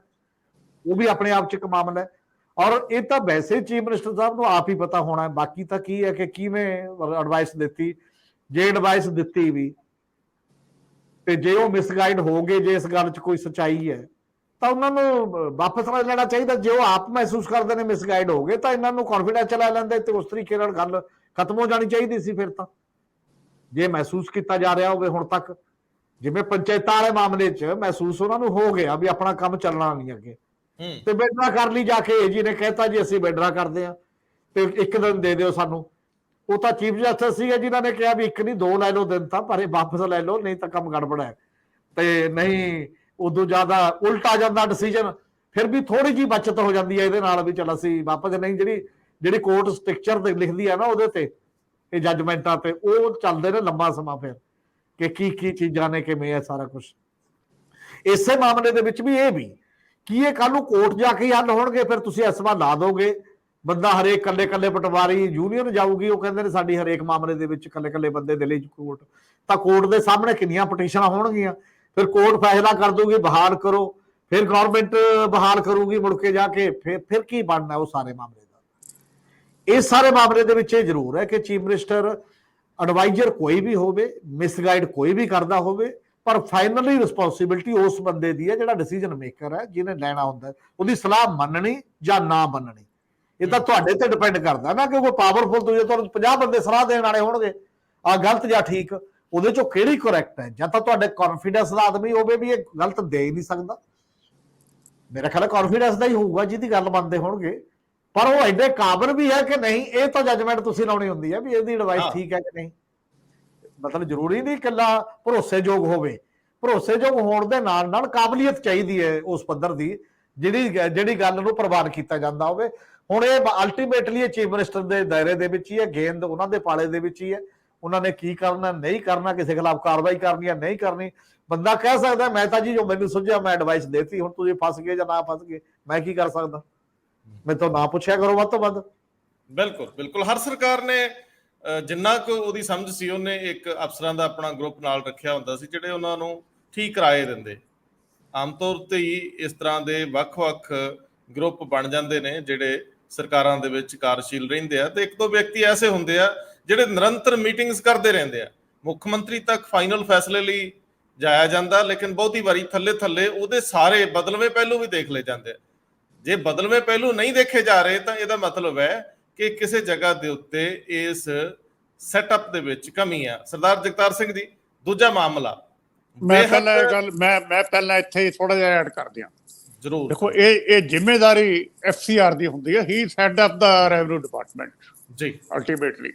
ਉਹ ਵੀ ਆਪਣੇ ਆਪ ਚ ਇੱਕ ਮਾਮਲਾ ਹੈ। ਔਰ ਇਹ ਤਾਂ ਵੈਸੇ ਚੀਫ ਮਿਨਿਸਟਰ ਸਾਹਿਬ ਨੂੰ ਆਪ ਹੀ ਪਤਾ ਹੋਣਾ ਹੈ। ਬਾਕੀ ਤਾਂ ਕੀ ਹੈ ਕਿ ਕਿਵੇਂ ਐਡਵਾਈਸ ਦਿੱਤੀ, ਜੇ ਐਡਵਾਈਸ ਦਿੱਤੀ ਵੀ ਤੇ ਜੇ ਉਹ ਮਿਸਗਾਈਡ ਹੋ ਗਏ, ਜੇ ਇਸ ਗੱਲ 'ਚ ਕੋਈ ਸੱਚਾਈ ਹੈ ਤਾਂ ਉਹਨਾਂ ਨੂੰ ਵਾਪਸ ਲੈ ਲੈਣਾ ਚਾਹੀਦਾ। ਜੇ ਉਹ ਆਪ ਮਹਿਸੂਸ ਕਰਦੇ ਨੇ ਮਿਸਗਾਈਡ ਹੋ ਗਏ ਤਾਂ ਇਹਨਾਂ ਨੂੰ ਕੌਨਫੀਡੈਂਸ ਲੈ ਲੈਂਦੇ ਤੇ ਉਸ ਤਰੀਕੇ ਨਾਲ ਗੱਲ ਖਤਮ ਹੋ ਜਾਣੀ ਚਾਹੀਦੀ ਸੀ। ਫਿਰ ਤਾਂ ਜੇ ਮਹਿਸੂਸ ਕੀਤਾ ਜਾ ਰਿਹਾ ਹੋਵੇ ਹੁਣ ਤੱਕ, ਜਿਵੇਂ ਪੰਚਾਇਤਾਂ ਵਾਲੇ ਮਾਮਲੇ 'ਚ ਮਹਿਸੂਸ ਉਹਨਾਂ ਨੂੰ ਹੋ ਗਿਆ ਵੀ ਆਪਣਾ ਕੰਮ ਚੱਲਣਾ ਨਹੀਂ ਅੱਗੇ, ਤੇ ਬੈਡਰਾ ਕਰ ਲਈ ਜਾ ਕੇ। ਜੀ ਨੇ ਕਹਿਤਾ ਜੀ ਅਸੀਂ ਬੈਡਰਾ ਕਰਦੇ ਆ ਤੇ ਇੱਕ ਦਿਨ ਦੇ ਦਿਓ ਸਾਨੂੰ। ਉਹ ਤਾਂ ਚੀਫ ਜਸਟਿਸ ਸੀਗੇ ਜਿਨ੍ਹਾਂ ਨੇ ਕਿਹਾ ਵੀ ਇੱਕ ਨਹੀਂ ਦੋ ਲੈ ਲਓ ਦਿਨ, ਤਾਂ ਪਰ ਇਹ ਵਾਪਸ ਲੈ ਲਓ ਨਹੀਂ ਤਾਂ ਕੰਮ ਗੜਬੜ ਹੈ। ਤੇ ਨਹੀਂ ਉਦੋਂ ਜ਼ਿਆਦਾ ਉਲਟ ਆ ਜਾਂਦਾ ਡਿਸੀਜਨ, ਫਿਰ ਵੀ ਥੋੜੀ ਜਿਹੀ ਬਚਤ ਹੋ ਜਾਂਦੀ ਹੈ ਇਹਦੇ ਨਾਲ ਵੀ ਚਲ ਅਸੀਂ ਵਾਪਸ ਨਹੀਂ। ਜਿਹੜੀ ਕੋਰਟ ਸਟ੍ਰਕਚਰ ਤੇ ਲਿਖਦੀ ਹੈ ਨਾ ਉਹਦੇ ਤੇ ਇਹ ਜੱਜਮੈਂਟਾਂ ਤੇ ਉਹ ਚੱਲਦੇ ਨੇ ਲੰਬਾ ਸਮਾਂ ਫਿਰ ਕਿ ਕੀ ਚੀਜ਼ਾਂ ਨੇ, ਕਿਵੇਂ ਹੈ ਸਾਰਾ ਕੁਝ। ਇਸੇ ਮਾਮਲੇ ਦੇ ਵਿੱਚ ਵੀ ਇਹ ਵੀ ਕੀ ਇਹ ਕੱਲ ਨੂੰ ਕੋਰਟ ਜਾ ਕੇ ਹੱਲ ਹੋਣਗੇ, ਫਿਰ ਤੁਸੀਂ ਐਸਮਾ ਲਾ ਦੋਗੇ, ਬੰਦਾ ਹਰੇਕ ਕੱਲੇ ਕੱਲੇ ਪਟਵਾਰੀ ਯੂਨੀਅਨ ਜਾਊਗੀ, ਉਹ ਕਹਿੰਦੇ ਨੇ ਸਾਡੀ ਹਰੇਕ ਮਾਮਲੇ ਦੇ ਵਿੱਚ ਕੱਲੇ ਕੱਲੇ ਬੰਦੇ ਦੇ ਲਈ ਕੋਰਟ, ਤਾਂ ਕੋਰਟ ਦੇ ਸਾਹਮਣੇ ਕਿੰਨੀਆਂ ਪਟੀਸ਼ਨਾਂ ਹੋਣਗੀਆਂ। ਫਿਰ ਕੋਰਟ ਫੈਸਲਾ ਕਰ ਦੂਗੀ ਬਹਾਲ ਕਰੋ, ਫਿਰ ਗਵਰਨਮੈਂਟ ਬਹਾਲ ਕਰੂਗੀ ਮੁੜ ਕੇ ਜਾ ਕੇ, ਫਿਰ ਕੀ ਬਣਨਾ ਉਹ ਸਾਰੇ ਮਾਮਲੇ ਦਾ। ਇਸ ਸਾਰੇ ਮਾਮਲੇ ਦੇ ਵਿੱਚ ਇਹ ਜ਼ਰੂਰ ਹੈ ਕਿ ਚੀਫ ਮਿਨਿਸਟਰ ਐਡਵਾਈਜ਼ਰ ਕੋਈ ਵੀ ਹੋਵੇ, ਮਿਸਗਾਈਡ ਕੋਈ ਵੀ ਕਰਦਾ ਹੋਵੇ, ਪਰ ਫਾਈਨਲੀ ਰਿਸਪੌਂਸਿਬਿਲਟੀ ਉਸ ਬੰਦੇ ਦੀ ਹੈ ਜਿਹੜਾ ਡਿਸੀਜਨ ਮੇਕਰ ਹੈ, ਜਿਹਨੇ ਲੈਣਾ ਹੁੰਦਾ ਉਹਦੀ ਸਲਾਹ ਮੰਨਣੀ ਜਾਂ ਨਾ ਮੰਨਣੀ। ਇਹ ਤਾਂ ਤੁਹਾਡੇ ਤੇ ਡਿਪੈਂਡ ਕਰਦਾ ਨਾ ਕਿ ਕੋਈ ਪਾਵਰਫੁਲ ਤੁਸੀਂ ਤੁਹਾਨੂੰ 50 ਬੰਦੇ ਸਲਾਹ ਦੇਣ ਵਾਲੇ ਹੋਣਗੇ, ਆ ਗਲਤ ਜਾਂ ਠੀਕ, ਉਹਦੇ ਚੋਂ ਕਿਹੜੀ ਕਰੈਕਟ ਹੈ। ਜਾਂ ਤਾਂ ਤੁਹਾਡੇ ਕੌਨਫੀਡੈਂਸ ਦਾ ਆਦਮੀ ਹੋਵੇ ਵੀ ਇਹ ਗਲਤ ਦੇ ਹੀ ਨਹੀਂ ਸਕਦਾ, ਮੇਰਾ ਖਿਆਲ ਕੌਨਫੀਡੈਂਸ ਦਾ ਹੀ ਹੋਊਗਾ ਜਿਹਦੀ ਗੱਲ ਮੰਨਦੇ ਹੋਣਗੇ, ਪਰ ਉਹ ਐਡੇ ਕਾਬਲ ਵੀ ਹੈ ਕਿ ਨਹੀਂ, ਇਹ ਤਾਂ ਜੱਜਮੈਂਟ ਤੁਸੀਂ ਲਾਉਣੀ ਹੁੰਦੀ ਹੈ ਵੀ ਇਹਦੀ ਐਡਵਾਈਸ ਠੀਕ ਹੈ ਕਿ ਨਹੀਂ। ਮਤਲਬ ਜ਼ਰੂਰੀ ਨਹੀਂ ਇਕੱਲਾ ਭਰੋਸੇਯੋਗ ਹੋਵੇ, ਭਰੋਸੇਯੋਗ ਹੋਣ ਦੇ ਨਾਲ ਨਾਲ ਕਾਬਲੀਅਤ ਚਾਹੀਦੀ ਹੈ ਉਸ ਪੱਧਰ ਦੀ ਜਿਹੜੀ ਗੱਲ ਨੂੰ ਪ੍ਰਵਾਨ ਕੀਤਾ ਜਾਂਦਾ ਹੋਵੇ। ਹੁਣ ਇਹ ਅਲਟੀਮੇਟਲੀ ਇਹ ਚੀਫ ਮਿਨਿਸਟਰ ਦੇ ਦਾਇਰੇ ਦੇ ਵਿੱਚ ਹੀ ਹੈ, ਗੇਂਦ ਉਹਨਾਂ ਦੇ ਪਾਲੇ ਦੇ ਵਿੱਚ ਹੀ ਹੈ। ਉਹਨਾਂ ਨੇ ਕੀ ਕਰਨਾ ਨਹੀਂ ਕਰਨਾ, ਕਿਸੇ ਖਿਲਾਫ ਕਾਰਵਾਈ ਕਰਨੀ ਹੈ ਨਹੀਂ ਕਰਨੀ। ਬੰਦਾ ਕਹਿ ਸਕਦਾ ਮੈਂ ਤਾਂ ਜੀ ਜੋ ਮੈਨੂੰ ਸੁਝਿਆ ਮੈਂ ਐਡਵਾਈਸ ਦੇਤੀ, ਹੁਣ ਤੁਸੀਂ ਫਸ ਗਏ ਜਾਂ ਨਾ ਫਸ ਗਏ, ਮੈਂ ਕੀ ਕਰ ਸਕਦਾ, ਮੈਨੂੰ ਤਾਂ ਨਾ ਪੁੱਛਿਆ ਕਰੋ ਵੱਧ ਤੋਂ ਵੱਧ। ਬਿਲਕੁਲ ਬਿਲਕੁਲ। ਹਰ ਸਰਕਾਰ ਨੇ ਜਿੰਨਾ ਕੁ ਉਹਦੀ ਸਮਝ ਸੀ ਉਹਨੇ ਇੱਕ ਅਫਸਰਾਂ ਦਾ ਆਪਣਾ ਗਰੁੱਪ ਨਾਲ ਰੱਖਿਆ ਹੁੰਦਾ ਸੀ ਜਿਹੜੇ ਉਹਨਾਂ ਨੂੰ ਠੀਕ ਰਾਏ ਦਿੰਦੇ। ਆਮ ਤੌਰ ਤੇ ਹੀ ਇਸ ਤਰ੍ਹਾਂ ਦੇ ਵੱਖ-ਵੱਖ ਗਰੁੱਪ ਬਣ ਜਾਂਦੇ ਨੇ ਜਿਹੜੇ ਸਰਕਾਰਾਂ ਦੇ ਵਿੱਚ ਕਾਰਜਸ਼ੀਲ ਰਹਿੰਦੇ ਆ, ਤੇ ਇੱਕ ਦੋ ਵਿਅਕਤੀ ਐਸੇ ਹੁੰਦੇ ਆ ਜਿਹੜੇ ਨਿਰੰਤਰ ਮੀਟਿੰਗਸ ਕਰਦੇ ਰਹਿੰਦੇ ਆ। ਮੁੱਖ ਮੰਤਰੀ ਤੱਕ ਫਾਈਨਲ ਫੈਸਲੇ ਲਈ ਜਾਇਆ ਜਾਂਦਾ, ਲੇਕਿਨ ਬਹੁਤੀ ਵਾਰੀ ਥੱਲੇ ਥੱਲੇ ਉਹਦੇ ਸਾਰੇ ਬਦਲਵੇਂ ਪਹਿਲੂ ਵੀ ਦੇਖ ਲਏ ਜਾਂਦੇ ਆ। ਜੇ ਬਦਲਵੇਂ ਪਹਿਲੂ ਨਹੀਂ ਦੇਖੇ ਜਾ ਰਹੇ ਤਾਂ ਇਹਦਾ ਮਤਲਬ ਹੈ ਕਿ ਕਿਸੇ ਜਗ੍ਹਾ ਦੇ ਉੱਤੇ ਇਸ ਸੈਟਅਪ ਦੇ ਵਿੱਚ ਕਮੀ ਆ। ਸਰਦਾਰ ਜਗਤਾਰ ਸਿੰਘ ਜੀ, ਦੂਜਾ ਮਾਮਲਾ ਮੈਂ ਪਹਿਲਾਂ ਇੱਥੇ ਹੀ ਥੋੜਾ ਜਿਹਾ ਐਡ ਕਰ ਦਿਆਂ। ਜ਼ਰੂਰ। ਦੇਖੋ ਇਹ ਜ਼ਿੰਮੇਵਾਰੀ ਐਫਸੀਆਰ ਦੀ ਹੁੰਦੀ ਹੈ, he had of the revenue department ਜੀ ਅਲਟੀਮੇਟਲੀ।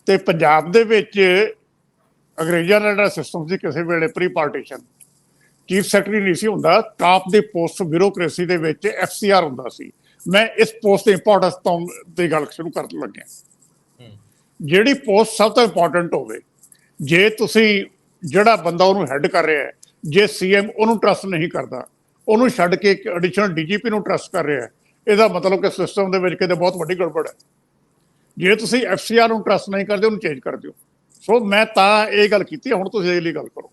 ਤੇ ਪੰਜਾਬ ਦੇ ਵਿੱਚ ਅੰਗਰੇਜ਼ਾਂ ਦਾ ਜਿਹੜਾ ਸਿਸਟਮ ਸੀ, ਕਿਸੇ ਵੇਲੇ ਪ੍ਰੀ ਪਾਰਟੀਸ਼ਨ ਚੀਫ ਸੈਕਟਰੀ ਨਹੀਂ ਸੀ ਹੁੰਦਾ, ਟਾਪ ਦੇ ਪੋਸਟ ਬਿਊਰੋਕ੍ਰੇਸੀ ਦੇ ਵਿੱਚ ਐਫਸੀਆਰ ਹੁੰਦਾ ਸੀ। ਮੈਂ ਇਸ ਪੋਸਟ ਦੀ ਇੰਪੋਰਟੈਂਸ ਤੋਂ ਦੀ ਗੱਲ ਸ਼ੁਰੂ ਕਰਨ ਲੱਗਿਆ। ਜਿਹੜੀ ਪੋਸਟ ਸਭ ਤੋਂ ਇੰਪੋਰਟੈਂਟ ਹੋਵੇ, ਜੇ ਤੁਸੀਂ ਜਿਹੜਾ ਬੰਦਾ ਉਹਨੂੰ ਹੈਡ ਕਰ ਰਿਹਾ ਹੈ, ਜੇ ਸੀਐਮ ਉਹਨੂੰ ਟਰਸਟ ਨਹੀਂ ਕਰਦਾ, ਉਹਨੂੰ ਛੱਡ ਕੇ ਇੱਕ ਐਡੀਸ਼ਨਲ ਡੀਜੀਪੀ ਨੂੰ ਟਰਸਟ ਕਰ ਰਿਹਾ ਹੈ, ਇਹਦਾ ਮਤਲਬ ਕਿ ਸਿਸਟਮ ਦੇ ਵਿੱਚ ਕਿਤੇ ਬਹੁਤ ਵੱਡੀ ਗੜਬੜ ਹੈ। ਜੇ ਤੁਸੀਂ ਐਫਸੀਆਰ ਨੂੰ ਟਰਸਟ ਨਹੀਂ ਕਰਦੇ, ਉਹਨੂੰ ਚੇਂਜ ਕਰ ਦਿਓ। ਸੋ ਮੈਂ ਤਾਂ ਇਹ ਗੱਲ ਕੀਤੀ, ਹੁਣ ਤੁਸੀਂ ਅਗਲੀ ਗੱਲ ਕਰੋ।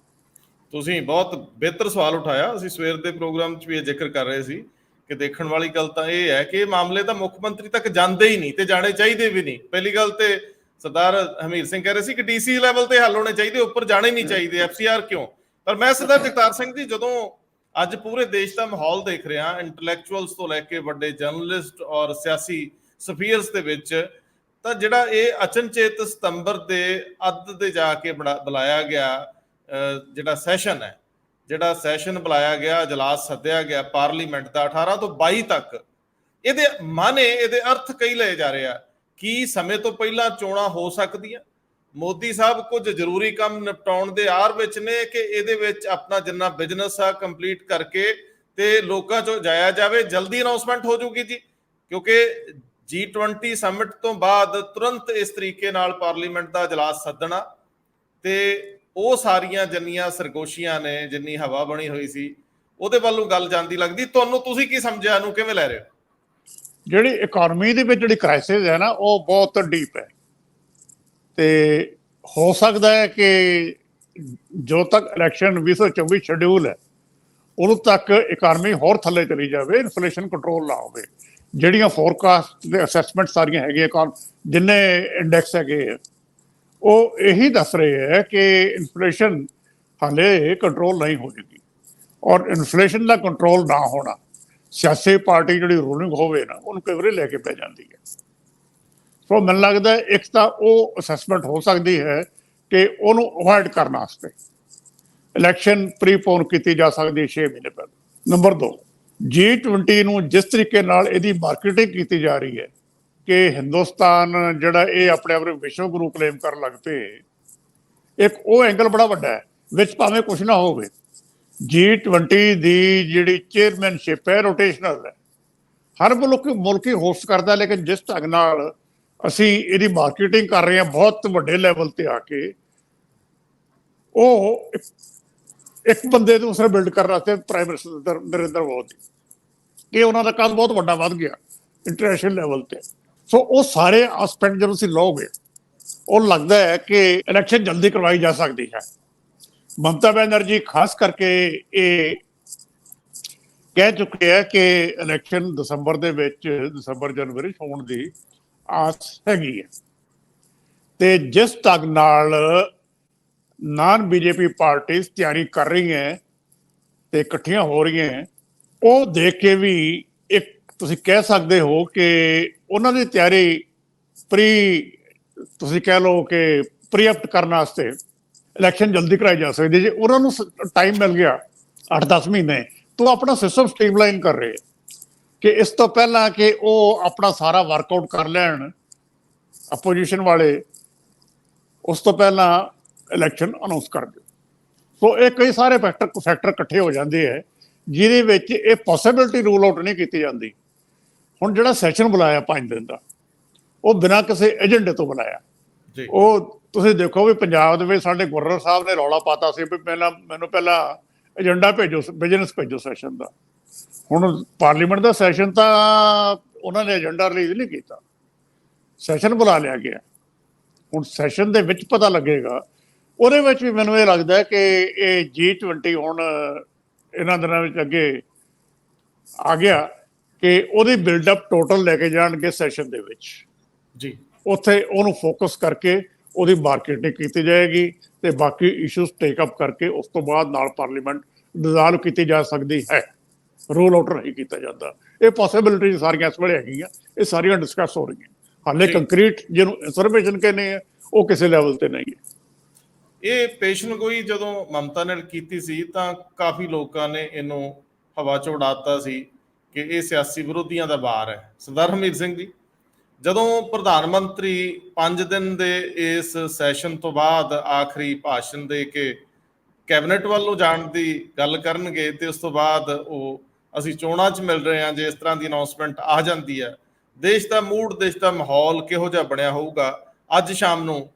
ਤੁਸੀਂ ਬਹੁਤ ਬਿਹਤਰ ਸਵਾਲ ਉਠਾਇਆ। ਅਸੀਂ ਸਵੇਰ ਦੇ ਪ੍ਰੋਗਰਾਮ 'ਚ ਵੀ ਇਹ ਜ਼ਿਕਰ ਕਰ ਰਹੇ ਸੀ ਕਿ ਦੇਖਣ ਵਾਲੀ ਗੱਲ ਤਾਂ ਇਹ ਹੈ ਕਿ ਇਹ ਮਾਮਲੇ ਤਾਂ ਮੁੱਖ ਮੰਤਰੀ ਤੱਕ ਜਾਂਦੇ ਹੀ ਨਹੀਂ ਤੇ ਜਾਣੇ ਚਾਹੀਦੇ ਵੀ ਨਹੀਂ। ਪਹਿਲੀ ਗੱਲ ਤੇ ਸਰਦਾਰ ਹਮੀਰ ਸਿੰਘ ਕਹਿ ਰਹੇ ਸੀ ਕਿ ਡੀਸੀ ਲੈਵਲ ਤੇ ਹੱਲ ਹੋਣੇ ਚਾਹੀਦੇ, ਉੱਪਰ ਜਾਣੇ ਨਹੀਂ ਚਾਹੀਦੇ, ਐਫਸੀਆਰ ਕਿਉਂ। ਪਰ ਮੈਂ ਸਰਦਾਰ ਜਗਤਾਰ ਸਿੰਘ ਜੀ, ਜਦੋਂ ਅੱਜ ਪੂਰੇ ਦੇਸ਼ ਦਾ ਮਾਹੌਲ ਦੇਖ ਰਿਹਾ, ਇੰਟੈਲੈਕਚੁਅਲਸ ਤੋਂ ਲੈ ਕੇ ਵੱਡੇ ਜਰਨਲਿਸਟ ਔਰ ਸਿਆਸੀ ਸਫੀਅਰਸ ਦੇ ਵਿੱਚ, ਤਾਂ ਜਿਹੜਾ ਇਹ ਅਚਨਚੇਤ ਸਤੰਬਰ ਦੇ ਅੱਧ ਦੇ ਜਾ ਕੇ ਬੁਲਾਇਆ ਗਿਆ ਜਿਹੜਾ ਸੈਸ਼ਨ ਹੈ, ਜਿਹੜਾ ਸੈਸ਼ਨ ਬੁਲਾਇਆ ਗਿਆ, ਇਜਲਾਸ ਸੱਦਿਆ ਗਿਆ ਪਾਰਲੀਮੈਂਟ ਦਾ 18 ਤੋਂ 22 ਤੱਕ, ਇਹਦੇ ਮਾਨੇ, ਇਹਦੇ ਅਰਥ ਕਈ ਲਏ ਜਾ ਰਹੇ ਆ। ਕੀ ਸਮੇਂ ਤੋਂ ਪਹਿਲਾਂ ਚੋਣਾਂ ਹੋ ਸਕਦੀਆਂ? ਮੋਦੀ ਸਾਹਿਬ ਕੁਝ ਜ਼ਰੂਰੀ ਕੰਮ ਨਿਪਟਾਉਣ ਦੇ ਆਰ ਵਿੱਚ ਨੇ ਕਿ ਇਹਦੇ ਵਿੱਚ ਆਪਣਾ ਜਿੰਨਾ ਬਿਜ਼ਨਸ ਆ ਕੰਪਲੀਟ ਕਰਕੇ ਤੇ ਲੋਕਾਂ ਚੋਂ ਜਾਇਆ ਜਾਵੇ, ਜਲਦੀ ਅਨਾਉਂਸਮੈਂਟ ਹੋ ਜਾਊਗੀ ਜੀ, ਕਿਉਂਕਿ G20 ਸਮਿਟ ਤੋਂ ਬਾਅਦ ਤੁਰੰਤ ਇਸ ਤਰੀਕੇ ਨਾਲ ਪਾਰਲੀਮੈਂਟ ਦਾ ਇਜਲਾਸ ਸੱਦਣਾ ਤੇ ਉਹ ਸਾਰੀਆਂ ਜਿੰਨੀਆਂ ਸਰਗੋਸ਼ੀਆਂ ਨੇ, ਜਿੰਨੀ ਹਵਾ ਬਣੀ ਹੋਈ ਸੀ, ਉਹਦੇ ਵੱਲੋਂ ਗੱਲ ਜਾਂਦੀ ਲੱਗਦੀ। ਤੁਹਾਨੂੰ ਤੁਸੀਂ ਕੀ ਸਮਝਿਆ, ਇਹਨੂੰ ਕਿਵੇਂ ਲੈ ਰਹੇ ਹੋ? ਜਿਹੜੀ ਇਕਨੋਮੀ ਦੇ ਵਿੱਚ ਜਿਹੜੀ ਕ੍ਰਾਈਸਿਸ ਹੈ ਨਾ, ਉਹ ਬਹੁਤ ਡੀਪ ਹੈ ਤੇ ਹੋ ਸਕਦਾ ਹੈ ਕਿ ਜੋ ਤੱਕ ਇਲੈਕਸ਼ਨ 2024 ਸ਼ਡਿਊਲ ਹੈ ਉਦੋਂ ਤੱਕ ਇਕਨੋਮੀ ਹੋਰ ਥੱਲੇ ਚਲੀ ਜਾਵੇ, ਇਨਫਲੇਸ਼ਨ ਕੰਟਰੋਲ ਨਾ ਹੋਵੇ। ਜਿਹੜੀਆਂ ਫੋਰਕਾਸਟ ਦੇ ਅਸੈਸਮੈਂਟ ਸਾਰੀਆਂ ਹੈਗੀਆਂ, ਜਿੰਨੇ ਇੰਡੈਕਸ ਹੈਗੇ, ਉਹ ਇਹੀ ਦੱਸ ਰਹੇ ਹੈ ਕਿ ਇਨਫਲੇਸ਼ਨ ਹਾਲੇ ਕੰਟਰੋਲ ਨਹੀਂ ਹੋ ਜਾਏਗੀ। ਔਰ ਇਨਫਲੇਸ਼ਨ ਦਾ ਕੰਟਰੋਲ ਨਾ ਹੋਣਾ, ਸਿਆਸੀ ਪਾਰਟੀ ਜਿਹੜੀ ਰੂਲਿੰਗ ਹੋਵੇ ਨਾ, ਉਹਨੂੰ ਕਈ ਵਾਰੀ ਲੈ ਕੇ ਪੈ ਜਾਂਦੀ ਹੈ। ਸੋ ਮੈਨੂੰ ਲੱਗਦਾ ਇੱਕ ਤਾਂ ਉਹ ਅਸੈਸਮੈਂਟ ਹੋ ਸਕਦੀ ਹੈ ਕਿ ਉਹਨੂੰ ਅਵੋਇਡ ਕਰਨ ਵਾਸਤੇ ਇਲੈਕਸ਼ਨ ਪ੍ਰੀਪੋਨ ਕੀਤੀ ਜਾ ਸਕਦੀ ਹੈ 6 ਮਹੀਨੇ ਪਹਿਲਾਂ। ਨੰਬਰ 2, G20 ਨੂੰ ਜਿਸ ਤਰੀਕੇ ਨਾਲ ਇਹਦੀ ਮਾਰਕੀਟਿੰਗ ਕੀਤੀ ਜਾ ਰਹੀ ਹੈ ਕਿ ਹਿੰਦੁਸਤਾਨ ਜਿਹੜਾ ਇਹ ਆਪਣੇ ਆਪ ਨੂੰ ਵਿਸ਼ਵ ਗੁਰੂ ਕਲੇਮ ਕਰਨ ਲੱਗ ਪਏ, ਇੱਕ ਉਹ ਐਂਗਲ ਬੜਾ ਵੱਡਾ ਹੈ, ਵਿੱਚ ਭਾਵੇਂ ਕੁਛ ਨਾ ਹੋਵੇ। G20 ਦੀ ਜਿਹੜੀ ਚੇਅਰਮੈਨਸ਼ਿਪ ਹੈ ਰੋਟੇਸ਼ਨਲ ਹੈ, ਹਰ ਮੁਲਕ ਹੀ ਹੋਸਟ ਕਰਦਾ, ਲੇਕਿਨ ਜਿਸ ਢੰਗ ਨਾਲ ਅਸੀਂ ਇਹਦੀ ਮਾਰਕੀਟਿੰਗ ਕਰ ਰਹੇ ਹਾਂ ਬਹੁਤ ਵੱਡੇ ਲੈਵਲ ਤੇ ਆ ਕੇ, ਉਹ ਇੱਕ ਬੰਦੇ ਨੂੰ ਉਸਨੇ ਬਿਲਡ ਕਰਨ ਵਾਸਤੇ ਪ੍ਰਾਈਮ ਮਿਨਿਸਟਰ ਨਰਿੰਦਰ ਮੋਦੀ, ਇਹ ਉਹਨਾਂ ਦਾ ਕੱਦ ਬਹੁਤ ਵੱਡਾ ਵੱਧ ਗਿਆ ਇੰਟਰਨੈਸ਼ਨਲ ਲੈਵਲ ਤੇ। ਸੋ ਉਹ ਸਾਰੇ ਐਸਪੈਕਟ ਜਦੋਂ ਤੁਸੀਂ ਲਓਗੇ, ਉਹ ਲੱਗਦਾ ਹੈ ਕਿ ਇਲੈਕਸ਼ਨ ਜਲਦੀ ਕਰਵਾਈ ਜਾ ਸਕਦੀ ਹੈ। ਮਮਤਾ ਬੈਨਰਜੀ ਖਾਸ ਕਰਕੇ ਇਹ ਕਹਿ ਚੁੱਕੇ ਹੈ ਕਿ ਇਲੈਕਸ਼ਨ ਦਸੰਬਰ ਦੇ ਵਿੱਚ, ਦਸੰਬਰ ਜਨਵਰੀ ਹੋਣ ਦੀ ਆਸ ਹੈਗੀ ਹੈ। ਤੇ ਜਿਸ ਢੰਗ ਨਾਲ ਨਾਨ ਬੀਜੇਪੀ ਪਾਰਟੀਆਂ ਤਿਆਰੀ ਕਰ ਰਹੀਆਂ ਤੇ ਇਕੱਠੀਆਂ ਹੋ ਰਹੀਆਂ, ਉਹ ਦੇਖ ਕੇ ਵੀ ਇੱਕ ਤੁਸੀਂ ਕਹਿ ਸਕਦੇ ਹੋ ਕਿ ਉਹਨਾਂ ਦੀ ਤਿਆਰੀ ਤੁਸੀਂ ਕਹਿ ਲਓ ਕਿ ਪ੍ਰੀਐਮਪਟ ਕਰਨ ਵਾਸਤੇ ਇਲੈਕਸ਼ਨ ਜਲਦੀ ਕਰਾਈ ਜਾ ਸਕਦੀ। ਜੇ ਉਹਨਾਂ ਨੂੰ ਟਾਈਮ ਮਿਲ ਗਿਆ 8-10 ਮਹੀਨੇ, ਤਾਂ ਆਪਣਾ ਸਿਸਟਮ ਸਟਰੀਮਲਾਈਨ ਕਰ ਰਹੇ ਕਿ ਇਸ ਤੋਂ ਪਹਿਲਾਂ ਕਿ ਉਹ ਆਪਣਾ ਸਾਰਾ ਵਰਕਆਊਟ ਕਰ ਲੈਣ ਆਪੋਜੀਸ਼ਨ ਵਾਲੇ, ਉਸ ਤੋਂ ਪਹਿਲਾਂ ਇਲੈਕਸ਼ਨ ਅਨਾਉਂਸ ਕਰ ਦਿਓ। ਸੋ ਇਹ ਕਈ ਸਾਰੇ ਫੈਕਟਰ ਇਕੱਠੇ ਹੋ ਜਾਂਦੇ ਹੈ ਜਿਹਦੇ ਵਿੱਚ ਇਹ ਪੋਸੀਬਿਲਿਟੀ ਰੂਲ ਆਊਟ ਨਹੀਂ ਕੀਤੀ ਜਾਂਦੀ। ਹੁਣ ਜਿਹੜਾ ਸੈਸ਼ਨ ਬੁਲਾਇਆ 5 ਦਿਨ ਦਾ, ਉਹ ਬਿਨਾਂ ਕਿਸੇ ਏਜੰਡੇ ਤੋਂ ਬੁਲਾਇਆ। ਉਹ ਤੁਸੀਂ ਦੇਖੋ ਵੀ ਪੰਜਾਬ ਦੇ ਵਿੱਚ ਸਾਡੇ ਗਵਰਨਰ ਸਾਹਿਬ ਨੇ ਰੌਲਾ ਪਾਤਾ ਸੀ ਵੀ ਮੈਨੂੰ ਪਹਿਲਾਂ ਏਜੰਡਾ ਭੇਜੋ, ਬਿਜ਼ਨਸ ਭੇਜੋ ਸੈਸ਼ਨ ਦਾ। ਹੁਣ ਪਾਰਲੀਮੈਂਟ ਦਾ ਸੈਸ਼ਨ ਤਾਂ ਉਹਨਾਂ ਨੇ ਏਜੰਡਾ ਰਿਲੀਜ਼ ਨਹੀਂ ਕੀਤਾ, ਸੈਸ਼ਨ ਬੁਲਾ ਲਿਆ ਗਿਆ। ਹੁਣ ਸੈਸ਼ਨ ਦੇ ਵਿੱਚ ਪਤਾ ਲੱਗੇਗਾ। ਉਹਦੇ ਵਿੱਚ ਵੀ ਮੈਨੂੰ ਇਹ ਲੱਗਦਾ ਹੈ ਕਿ ਇਹ G20 ਹੁਣ ਇਹਨਾਂ ਦਿਨਾਂ ਵਿੱਚ ਅੱਗੇ ਆ ਗਿਆ ਕਿ ਉਹਦੀ ਬਿਲਡਅਪ ਟੋਟਲ ਲੈ ਕੇ ਜਾਣਗੇ ਸੈਸ਼ਨ ਦੇ ਵਿੱਚ ਜੀ। ਉੱਥੇ ਉਹਨੂੰ ਫੋਕਸ ਕਰਕੇ ਉਹਦੀ ਮਾਰਕੀਟਿੰਗ ਕੀਤੀ ਜਾਏਗੀ ਤੇ ਬਾਕੀ ਇਸ਼ੂਜ਼ ਟੇਕ ਅਪ ਕਰਕੇ ਉਸ ਤੋਂ ਬਾਅਦ ਨਾਲ ਪਾਰਲੀਮੈਂਟ ਡਿਜ਼ਾਲਵ ਕੀਤੀ ਜਾ ਸਕਦੀ ਹੈ। ਰੂਲ ਆਊਟ ਨਹੀਂ ਕੀਤਾ ਜਾਂਦਾ। ਇਹ ਪੋਸੀਬਿਲਿਟੀ ਸਾਰੀਆਂ ਇਸ ਵੇਲੇ ਹੈਗੀਆਂ, ਇਹ ਸਾਰੀਆਂ ਡਿਸਕਸ ਹੋ ਰਹੀਆਂ। ਹਾਲੇ ਕੰਕਰੀਟ ਜਿਹਨੂੰ ਇਨਫੋਰਮੇਸ਼ਨ ਕਹਿੰਦੇ ਆ ਉਹ ਕਿਸੇ ਲੈਵਲ ਤੇ ਨਹੀਂ ਹੈ। ਇਹ ਪੇਸ਼ਨਗੋਈ ਜਦੋਂ ਮਮਤਾ ਨੇ ਕੀਤੀ ਸੀ ਤਾਂ ਕਾਫੀ ਲੋਕਾਂ ਨੇ ਇਹਨੂੰ ਹਵਾ 'ਚ ਉਡਾਤਾ ਸੀ ਕਿ ਇਹ ਸਿਆਸੀ ਵਿਰੋਧੀਆਂ ਦਾ ਵਾਰ ਹੈ। ਸਰਦਾਰ ਹਰਮੀਤ ਸਿੰਘ ਜੀ, ਜਦੋਂ ਪ੍ਰਧਾਨ ਮੰਤਰੀ 5 ਦਿਨ ਦੇ ਇਸ ਸੈਸ਼ਨ ਤੋਂ ਬਾਅਦ ਆਖਰੀ ਭਾਸ਼ਣ ਦੇ ਕੇ ਕੈਬਨਿਟ ਵੱਲ ਨੂੰ ਜਾਣ ਦੀ ਗੱਲ ਕਰਨਗੇ ਤੇ ਉਸ ਤੋਂ ਬਾਅਦ ਉਹ ਅਸੀਂ ਚੋਣਾਂ 'ਚ ਮਿਲ ਰਹੇ ਹਾਂ, ਜੇ ਇਸ ਤਰ੍ਹਾਂ ਦੀ ਅਨਾਉਂਸਮੈਂਟ ਆ ਜਾਂਦੀ ਹੈ, ਦੇਸ਼ ਦਾ ਮੂਡ, ਦੇਸ਼ ਦਾ ਮਾਹੌਲ ਕਿਹੋ ਜਿਹਾ ਬਣਿਆ ਹੋਊਗਾ? ਅੱਜ ਸ਼ਾਮ ਨੂੰ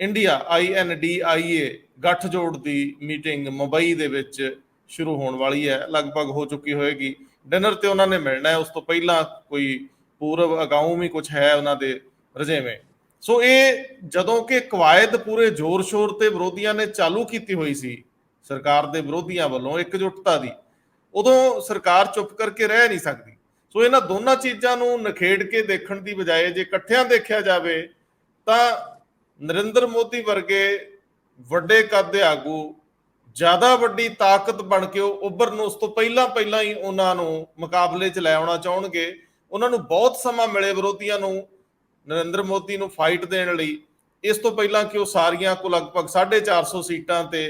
ਇੰਡੀਆ INDIA ਗੱਠਜੋੜ ਦੀ ਮੀਟਿੰਗ ਮੁੰਬਈ ਦੇ ਵਿੱਚ ਸ਼ੁਰੂ ਹੋਣ ਵਾਲੀ ਹੈ, ਲਗਭਗ ਹੋ ਚੁੱਕੀ ਹੋਏਗੀ। ਡਿਨਰ ਤੇ ਉਹਨਾਂ ਨੇ ਮਿਲਣਾ ਹੈ, ਉਸ ਤੋਂ ਪਹਿਲਾਂ ਕੋਈ ਪੂਰਵ ਅਗਾਊਂ ਵੀ ਕੁਝ ਹੈ ਉਹਨਾਂ ਦੇ ਰੁਝੇਵੇਂ। ਸੋ ਇਹ ਜਦੋਂ ਕਿ ਕਵਾਇਦ ਪੂਰੇ ਜ਼ੋਰ ਸ਼ੋਰ ਤੇ ਵਿਰੋਧੀਆਂ ਨੇ ਚਾਲੂ ਕੀਤੀ ਹੋਈ ਸੀ, ਸਰਕਾਰ ਦੇ ਵਿਰੋਧੀਆਂ ਵੱਲੋਂ ਇਕਜੁੱਟਤਾ ਦੀ, ਉਦੋਂ ਸਰਕਾਰ ਚੁੱਪ ਕਰਕੇ ਰਹਿ ਨਹੀਂ ਸਕਦੀ। ਸੋ ਇਹਨਾਂ ਦੋਨਾਂ ਚੀਜ਼ਾਂ ਨੂੰ ਨਿਖੇੜ ਕੇ ਦੇਖਣ ਦੀ ਬਜਾਏ ਜੇ ਇਕੱਠਿਆਂ ਦੇਖਿਆ ਜਾਵੇ ਤਾਂ ਨਰਿੰਦਰ ਮੋਦੀ ਵਰਗੇ ਵੱਡੇ ਕੱਦ ਦੇ ਆਗੂ ਜ਼ਿਆਦਾ ਵੱਡੀ ਤਾਕਤ ਬਣ ਕੇ ਉਹ ਉੱਭਰਨ ਉਸ ਤੋਂ ਪਹਿਲਾਂ ਹੀ ਉਹਨਾਂ ਨੂੰ ਮੁਕਾਬਲੇ 'ਚ ਲੈ ਆਉਣਾ ਚਾਹੁਣਗੇ। ਉਹਨਾਂ ਨੂੰ ਬਹੁਤ ਸਮਾਂ ਮਿਲੇ ਵਿਰੋਧੀਆਂ ਨੂੰ ਨਰਿੰਦਰ ਮੋਦੀ ਨੂੰ ਫਾਈਟ ਦੇਣ ਲਈ, ਇਸ ਤੋਂ ਪਹਿਲਾਂ ਕਿ ਉਹ ਸਾਰੀਆਂ ਕੋ ਲਗਭਗ 450 ਸੀਟਾਂ ਤੇ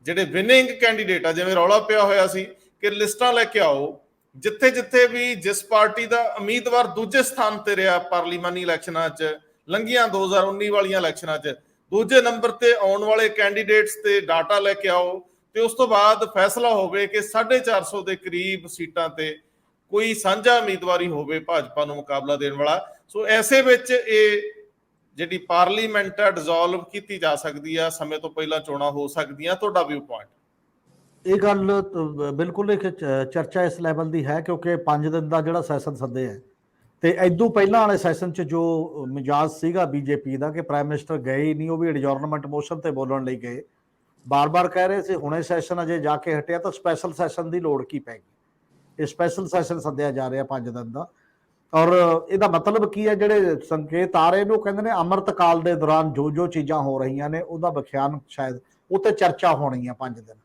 ਜਿਹੜੇ ਵਿਨਿੰਗ ਕੈਂਡੀਡੇਟ ਆ, ਜਿਵੇਂ ਰੌਲਾ ਪਿਆ ਹੋਇਆ ਸੀ ਕਿ ਲਿਸਟਾਂ ਲੈ ਕੇ ਆਓ, ਜਿੱਥੇ ਜਿੱਥੇ ਵੀ ਜਿਸ ਪਾਰਟੀ ਦਾ ਉਮੀਦਵਾਰ ਦੂਜੇ ਸਥਾਨ ਤੇ ਰਿਹਾ ਪਾਰਲੀਮਾਨੀ ਇਲੈਕਸ਼ਨਾਂ 'ਚ, ਲੰਘੀਆਂ 2019 ਵਾਲੀਆਂ ਇਲੈਕਸ਼ਨਾਂ 'ਚ, ਦੂਜੇ ਨੰਬਰ ਤੇ ਆਉਣ ਵਾਲੇ ਕੈਂਡੀਡੇਟਸ ਤੇ ਡਾਟਾ ਲੈ ਕੇ ਆਓ ਤੇ ਉਸ ਤੋਂ ਬਾਅਦ ਫੈਸਲਾ ਹੋਵੇ ਕਿ 450 ਦੇ ਕਰੀਬ ਸੀਟਾਂ ਤੇ ਕੋਈ ਸਾਂਝਾ ਉਮੀਦਵਾਰੀ ਹੋਵੇ ਭਾਜਪਾ ਨੂੰ ਮੁਕਾਬਲਾ ਦੇਣ ਵਾਲਾ। ਸੋ ਐਸੇ ਵਿੱਚ ਇਹ ਜਿਹੜੀ ਪਾਰਲੀਮੈਂਟ ਆ ਡਿਸੋਲਵ ਕੀਤੀ ਜਾ ਸਕਦੀ ਆ, ਸਮੇਂ ਤੋਂ ਪਹਿਲਾਂ ਚੋਣਾਂ ਹੋ ਸਕਦੀਆਂ। ਤੁਹਾਡਾ ਵਿਊ ਪੁਆਇੰਟ? ਇਹ ਗੱਲ ਬਿਲਕੁਲ ਇੱਕ ਚਰਚਾ ਇਸ ਲੈਵਲ ਦੀ ਹੈ ਕਿਉਂਕਿ 5 ਦਿਨ ਦਾ ਜਿਹੜਾ ਸੈਸ਼ਨ ਸੱਦਿਆ ਤੇ ਇਦੋਂ ਪਹਿਲਾਂ ਵਾਲੇ ਸੈਸ਼ਨ 'ਚ ਜੋ ਮਿਜਾਜ ਸੀਗਾ ਬੀਜੇਪੀ ਦਾ ਕਿ ਪ੍ਰਾਈਮ ਮਿਨਿਸਟਰ ਗਏ ਹੀ ਨਹੀਂ, ਉਹ ਵੀ ਐਡਜੋਰਨਮੈਂਟ ਮੋਸ਼ਨ ਤੇ ਬੋਲਣ ਲਈ ਗਏ, ਬਾਰ-ਬਾਰ ਕਹਿ ਰਹੇ ਸੀ ਹੁਣੇ ਸੈਸ਼ਨ ਅਜੇ ਜਾ ਕੇ ਹਟਿਆ ਤਾਂ ਸਪੈਸ਼ਲ ਸੈਸ਼ਨ ਦੀ ਲੋੜ ਕੀ ਪੈ ਗਈ। ਇਹ ਸਪੈਸ਼ਲ ਸੈਸ਼ਨ ਸੱਦਿਆ ਜਾ ਰਿਹਾ 5 ਦਿਨ ਦਾ, ਔਰ ਇਹਦਾ ਮਤਲਬ ਕੀ ਹੈ? ਜਿਹੜੇ ਸੰਕੇਤ ਆ ਰਹੇ ਨੇ ਉਹ ਕਹਿੰਦੇ ਨੇ ਅੰਮ੍ਰਿਤ ਕਾਲ ਦੇ ਦੌਰਾਨ ਜੋ ਜੋ ਚੀਜ਼ਾਂ ਹੋ ਰਹੀਆਂ ਨੇ ਉਹਦਾ ਵਿਖਿਆਨ ਸ਼ਾਇਦ ਉਹ ਤੇ ਚਰਚਾ ਹੋਣੀ ਆ 5 ਦਿਨ,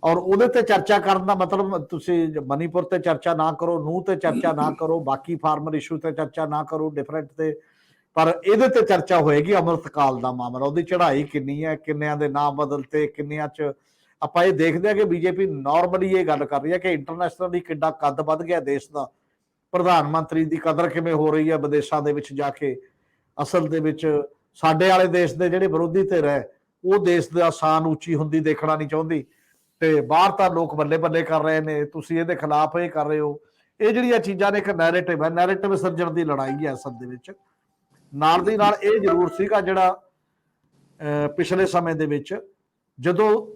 ਔਰ ਉਹਦੇ ਤੇ ਚਰਚਾ ਕਰਨ ਦਾ ਮਤਲਬ ਤੁਸੀਂ ਮਨੀਪੁਰ ਤੇ ਚਰਚਾ ਨਾ ਕਰੋ, ਨੂੰਹ ਤੇ ਚਰਚਾ ਨਾ ਕਰੋ, ਬਾਕੀ ਫਾਰਮਰ ਇਸ਼ੂ ਤੇ ਚਰਚਾ ਨਾ ਕਰੋ ਡਿਫਰੈਂਟ ਤੇ, ਪਰ ਇਹਦੇ ਤੇ ਚਰਚਾ ਹੋਏਗੀ ਅੰਮ੍ਰਿਤ ਕਾਲ ਦਾ ਮਾਮਲਾ, ਉਹਦੀ ਚੜ੍ਹਾਈ ਕਿੰਨੀ ਹੈ, ਕਿੰਨਿਆਂ ਦੇ ਨਾਮ ਬਦਲਤੇ, ਕਿੰਨਿਆਂ 'ਚ ਆਪਾਂ ਇਹ ਦੇਖਦੇ ਹਾਂ ਕਿ ਬੀਜੇਪੀ ਨਾਰਮਲੀ ਇਹ ਗੱਲ ਕਰ ਰਹੀ ਹੈ ਕਿ ਇੰਟਰਨੈਸ਼ਨਲੀ ਕਿੱਡਾ ਕੱਦ ਵੱਧ ਗਿਆ ਦੇਸ਼ ਦਾ, ਪ੍ਰਧਾਨ ਮੰਤਰੀ ਦੀ ਕਦਰ ਕਿਵੇਂ ਹੋ ਰਹੀ ਹੈ ਵਿਦੇਸ਼ਾਂ ਦੇ ਵਿੱਚ ਜਾ ਕੇ। ਅਸਲ ਦੇ ਵਿੱਚ ਸਾਡੇ ਵਾਲੇ ਦੇਸ਼ ਦੇ ਜਿਹੜੇ ਵਿਰੋਧੀ ਧਿਰ ਹੈ ਉਹ ਦੇਸ਼ ਦਾ ਸ਼ਾਨ ਉੱਚੀ ਹੁੰਦੀ ਦੇਖਣਾ ਨਹੀਂ ਚਾਹੁੰਦੀ ਤੇ ਬਾਹਰ ਤਾਂ ਲੋਕ ਬੱਲੇ ਬੱਲੇ ਕਰ ਰਹੇ ਨੇ, ਤੁਸੀਂ ਇਹਦੇ ਖਿਲਾਫ ਇਹ ਕਰ ਰਹੇ ਹੋ। ਇਹ ਜਿਹੜੀਆਂ ਚੀਜ਼ਾਂ ਨੇ ਇੱਕ ਨੈਰੇਟਿਵ ਹੈ, ਨੈਰੇਟਿਵ ਸਿਰਜਣ ਦੀ ਲੜਾਈ ਹੈ ਅਸਲ ਦੇ ਵਿੱਚ। ਨਾਲ ਦੀ ਨਾਲ ਇਹ ਜ਼ਰੂਰ ਸੀਗਾ ਜਿਹੜਾ ਪਿਛਲੇ ਸਮੇਂ ਦੇ ਵਿੱਚ ਜਦੋਂ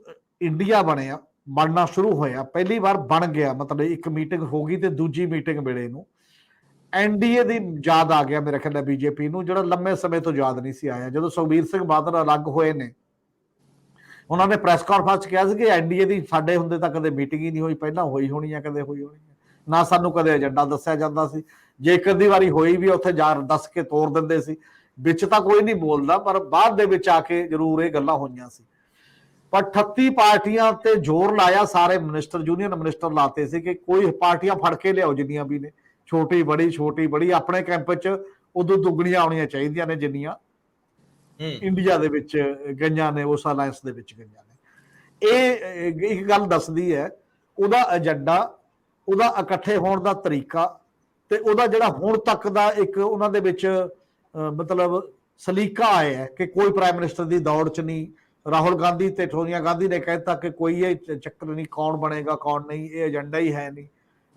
ਇੰਡੀਆ ਬਣਨਾ ਸ਼ੁਰੂ ਹੋਇਆ, ਪਹਿਲੀ ਵਾਰ ਬਣ ਗਿਆ, ਮਤਲਬ ਇੱਕ ਮੀਟਿੰਗ ਹੋ ਗਈ ਤੇ ਦੂਜੀ ਮੀਟਿੰਗ ਵੇਲੇ ਨੂੰ ਐਨਡੀਏ ਦੀ ਯਾਦ ਆ ਗਿਆ ਮੇਰੇ ਖਿਆਲ ਬੀਜੇਪੀ ਨੂੰ, ਜਿਹੜਾ ਲੰਮੇ ਸਮੇਂ ਤੋਂ ਯਾਦ ਨਹੀਂ ਸੀ ਆਇਆ। ਜਦੋਂ ਸੁਖਬੀਰ ਸਿੰਘ ਬਾਦਲ ਅਲੱਗ ਹੋਏ ਨੇ, ਉਹਨਾਂ ਨੇ ਪ੍ਰੈਸ ਕਾਨਫਰੰਸ ਕਿਹਾ ਸੀ ਕਿ ਐਨਡੀਏ ਦੀ ਸਾਡੇ ਹੁੰਦੇ ਤਾਂ ਕਦੇ ਮੀਟਿੰਗ ਹੀ ਨਹੀਂ ਹੋਈ, ਪਹਿਲਾਂ ਹੋਈ ਹੋਣੀ ਹੈ, ਕਦੇ ਹੋਈ ਹੋਣੀ ਹੈ, ਨਾ ਸਾਨੂੰ ਕਦੇ ਏਜੰਡਾ ਦੱਸਿਆ ਜਾਂਦਾ ਸੀ, ਜੇ ਇੱਕ ਅੱਧੀ ਵਾਰੀ ਹੋਈ ਵੀ ਉੱਥੇ ਜਾ ਦੱਸ ਕੇ ਤੋੜ ਦਿੰਦੇ ਸੀ, ਵਿੱਚ ਤਾਂ ਕੋਈ ਨਹੀਂ ਬੋਲਦਾ, ਪਰ ਬਾਅਦ ਦੇ ਵਿੱਚ ਆ ਕੇ ਜ਼ਰੂਰ ਇਹ ਗੱਲਾਂ ਹੋਈਆਂ ਸੀ। ਪਰ 38 ਪਾਰਟੀਆਂ ਤੇ ਜ਼ੋਰ ਲਾਇਆ, ਸਾਰੇ ਮਿਨਿਸਟਰ ਯੂਨੀਅਨ ਮਿਨਿਸਟਰ ਲਾਤੇ ਸੀ ਕਿ ਕੋਈ ਪਾਰਟੀਆਂ ਫੜ ਕੇ ਲਿਆਓ ਜਿੰਨੀਆਂ ਵੀ ਨੇ, ਛੋਟੀ ਬੜੀ ਆਪਣੇ ਕੈਂਪ 'ਚ ਉਦੋਂ ਦੁੱਗਣੀਆਂ ਆਉਣੀਆਂ ਚਾਹੀਦੀਆਂ ਨੇ ਜਿੰਨੀਆਂ ਇੰਡੀਆ ਦੇ ਵਿੱਚ ਗਈਆਂ ਨੇ, ਉਸ ਅਲਾਇੰਸ ਦੇ ਵਿੱਚ ਗਈਆਂ ਨੇ। ਇਹ ਇੱਕ ਗੱਲ ਦੱਸਦੀ ਹੈ ਉਹਦਾ ਏਜੰਡਾ, ਉਹਦਾ ਇਕੱਠੇ ਹੋਣ ਦਾ ਤਰੀਕਾ ਤੇ ਉਹਦਾ ਜਿਹੜਾ ਹੁਣ ਤੱਕ ਦਾ ਇੱਕ ਉਹਨਾਂ ਦੇ ਵਿੱਚ ਮਤਲਬ ਸਲੀਕਾ ਆਇਆ ਹੈ ਕਿ ਕੋਈ ਪ੍ਰਾਈਮ ਮਿਨਿਸਟਰ ਦੀ ਦੌੜ 'ਚ ਨਹੀਂ। ਰਾਹੁਲ ਗਾਂਧੀ ਤੇ ਸੋਨੀਆ ਗਾਂਧੀ ਨੇ ਕਹਿਤਾ ਕਿ ਕੋਈ ਇਹ ਚੱਕਰ ਨਹੀਂ, ਕੌਣ ਬਣੇਗਾ ਕੌਣ ਨਹੀਂ, ਇਹ ਏਜੰਡਾ ਹੀ ਹੈ ਨਹੀਂ।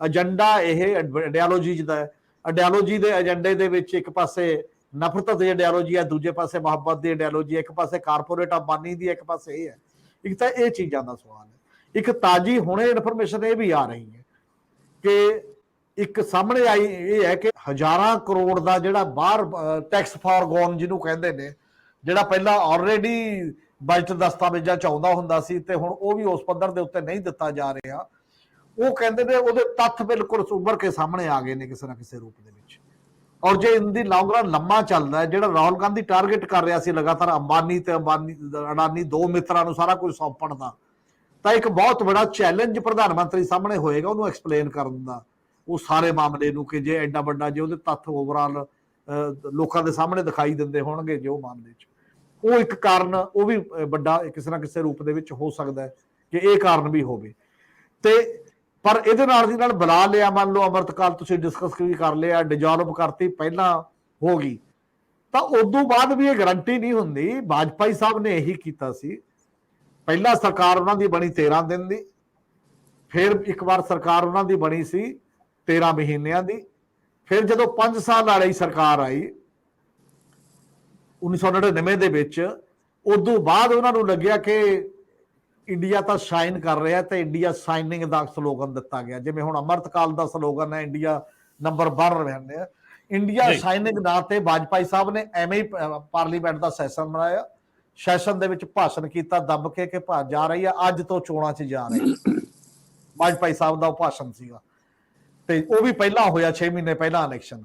ਏਜੰਡਾ ਇਹ ਆਈਡੀਓਲੋਜੀ ਦਾ ਹੈ। ਆਈਡੀਓਲੋਜੀ ਦੇ ਏਜੰਡੇ ਦੇ ਵਿੱਚ ਇੱਕ ਪਾਸੇ ਨਫ਼ਰਤ ਦੀ ਆਈਡੀਓਲੋਜੀ ਹੈ, ਦੂਜੇ ਪਾਸੇ ਮੁਹੱਬਤ ਦੀ ਆਈਡੀਓਲੋਜੀ ਹੈ, ਇੱਕ ਪਾਸੇ ਕਾਰਪੋਰੇਟ ਅੰਬਾਨੀ ਦੀ, ਇੱਕ ਪਾਸੇ ਇਹ ਹੈ। ਇੱਕ ਤਾਂ ਇਹ ਚੀਜ਼ਾਂ ਦਾ ਸਵਾਲ ਹੈ। ਇੱਕ ਤਾਜ਼ੀ ਹੁਣੇ ਇਨਫੋਰਮੇਸ਼ਨ ਇਹ ਵੀ ਆ ਰਹੀ ਹੈ ਕਿ ਇੱਕ ਸਾਹਮਣੇ ਆਈ ਇਹ ਹੈ ਕਿ ਹਜ਼ਾਰਾਂ ਕਰੋੜ ਦਾ ਜਿਹੜਾ ਬਾਹਰ ਟੈਕਸ ਫਾਰਗੋਨ ਜਿਹਨੂੰ ਕਹਿੰਦੇ ਨੇ, ਜਿਹੜਾ ਪਹਿਲਾਂ ਆਲਰੇਡੀ ਬਜਟ ਦਸਤਾਵੇਜ਼ਾਂ 'ਚ ਆਉਂਦਾ ਹੁੰਦਾ ਸੀ ਤੇ ਹੁਣ ਉਹ ਵੀ ਉਸ ਪੱਧਰ ਦੇ ਉੱਤੇ ਨਹੀਂ ਦਿੱਤਾ ਜਾ ਰਿਹਾ, ਉਹ ਕਹਿੰਦੇ ਨੇ ਉਹਦੇ ਤੱਥ ਬਿਲਕੁਲ ਉੱਭਰ ਕੇ ਸਾਹਮਣੇ ਆ ਗਏ ਨੇ ਕਿਸੇ ਨਾ ਕਿਸੇ ਰੂਪ ਦੇ ਵਿੱਚ। ਔਰ ਜੇ ਇਹਦੀ ਲੌਂਗ ਰਨ ਲੰਮਾ ਚੱਲਦਾ ਹੈ, ਜਿਹੜਾ ਰਾਹੁਲ ਗਾਂਧੀ ਟਾਰਗੇਟ ਕਰ ਰਿਹਾ ਸੀ ਲਗਾਤਾਰ ਅੰਬਾਨੀ ਤੇ ਅਡਾਨੀ ਦੋ ਮਿੱਤਰਾਂ ਨੂੰ ਸਾਰਾ ਕੁਝ ਸੌਂਪਣ ਦਾ, ਤਾਂ ਇੱਕ ਬਹੁਤ ਬੜਾ ਚੈਲੰਜ ਪ੍ਰਧਾਨ ਮੰਤਰੀ ਸਾਹਮਣੇ ਹੋਏਗਾ ਉਹਨੂੰ ਐਕਸਪਲੇਨ ਕਰਨ ਦਾ, ਉਹ ਸਾਰੇ ਮਾਮਲੇ ਨੂੰ ਕਿ ਜੇ ਐਡਾ ਵੱਡਾ ਜੇ ਉਹਦੇ ਤੱਥ ਓਵਰਆਲ ਲੋਕਾਂ ਦੇ ਸਾਹਮਣੇ ਦਿਖਾਈ ਦਿੰਦੇ ਹੋਣਗੇ ਜੇ ਉਹ ਮਾਮਲੇ 'ਚ, ਉਹ ਇੱਕ ਕਾਰਨ ਉਹ ਵੀ ਵੱਡਾ ਕਿਸੇ ਨਾ ਕਿਸੇ ਰੂਪ ਦੇ ਵਿੱਚ ਹੋ ਸਕਦਾ ਹੈ ਕਿ ਇਹ ਕਾਰਨ ਵੀ ਹੋਵੇ। ਤੇ ਪਰ ਇਹਦੇ ਨਾਲ ਦੀ ਨਾਲ ਬੁਲਾ ਲਿਆ, ਮੰਨ ਲਓ ਅੰਮ੍ਰਿਤਕਾਲ ਤੁਸੀਂ ਡਿਸਕਸ ਵੀ ਕਰ ਲਿਆ, ਡਿਜੋਲਵ ਕਰਤੀ, ਪਹਿਲਾਂ ਹੋ ਗਈ, ਤਾਂ ਉਦੋਂ ਬਾਅਦ ਵੀ ਇਹ ਗਰੰਟੀ ਨਹੀਂ ਹੁੰਦੀ। ਵਾਜਪਾਈ ਸਾਹਿਬ ਨੇ ਇਹੀ ਕੀਤਾ ਸੀ, ਪਹਿਲਾਂ ਸਰਕਾਰ ਉਹਨਾਂ ਦੀ ਬਣੀ 13 ਦਿਨ ਦੀ, ਫਿਰ ਇੱਕ ਵਾਰ ਸਰਕਾਰ ਉਹਨਾਂ ਦੀ ਬਣੀ ਸੀ 13 ਮਹੀਨਿਆਂ ਦੀ, ਫਿਰ ਜਦੋਂ 5 ਸਾਲ ਵਾਲੀ ਸਰਕਾਰ ਆਈ 1999 ਦੇ ਵਿੱਚ, ਉਦੋਂ ਬਾਅਦ ਉਹਨਾਂ ਨੂੰ ਲੱਗਿਆ ਕਿ ਇੰਡੀਆ ਤਾਂ ਸ਼ਾਈਨ ਕਰ ਰਿਹਾ ਤੇ ਇੰਡੀਆ ਸ਼ਾਈਨਿੰਗ ਦਾ ਸਲੋਗਨ ਦਿੱਤਾ ਗਿਆ। ਜਿਵੇਂ ਹੁਣ ਅੰਮ੍ਰਿਤਕਾਲ ਦਾ ਸਲੋਗਨ ਹੈ ਇੰਡੀਆ ਨੰਬਰ 1 ਰਹਿੰਦੇ ਆ, ਇੰਡੀਆ ਜੀ। ਸ਼ਾਈਨਿੰਗ ਨਾਂ ਤੇ ਵਾਜਪਾਈ ਸਾਹਿਬ ਨੇ ਐਵੇਂ ਹੀ ਪਾਰਲੀਮੈਂਟ ਦਾ ਸੈਸ਼ਨ ਬਣਾਇਆ, ਸੈਸ਼ਨ ਦੇ ਵਿੱਚ ਭਾਸ਼ਣ ਕੀਤਾ ਦੱਬ ਕੇ ਕਿ ਜਾ ਰਹੀ ਆ, ਅੱਜ ਤੋਂ ਚੋਣਾਂ 'ਚ ਜਾ ਰਹੀ ਹੈ। ਵਾਜਪਾਈ ਸਾਹਿਬ ਦਾ ਉਹ ਭਾਸ਼ਣ ਸੀਗਾ, ਤੇ ਉਹ ਵੀ ਪਹਿਲਾਂ ਹੋਇਆ 6 ਮਹੀਨੇ ਪਹਿਲਾਂ ਇਲੈਕਸ਼ਨ।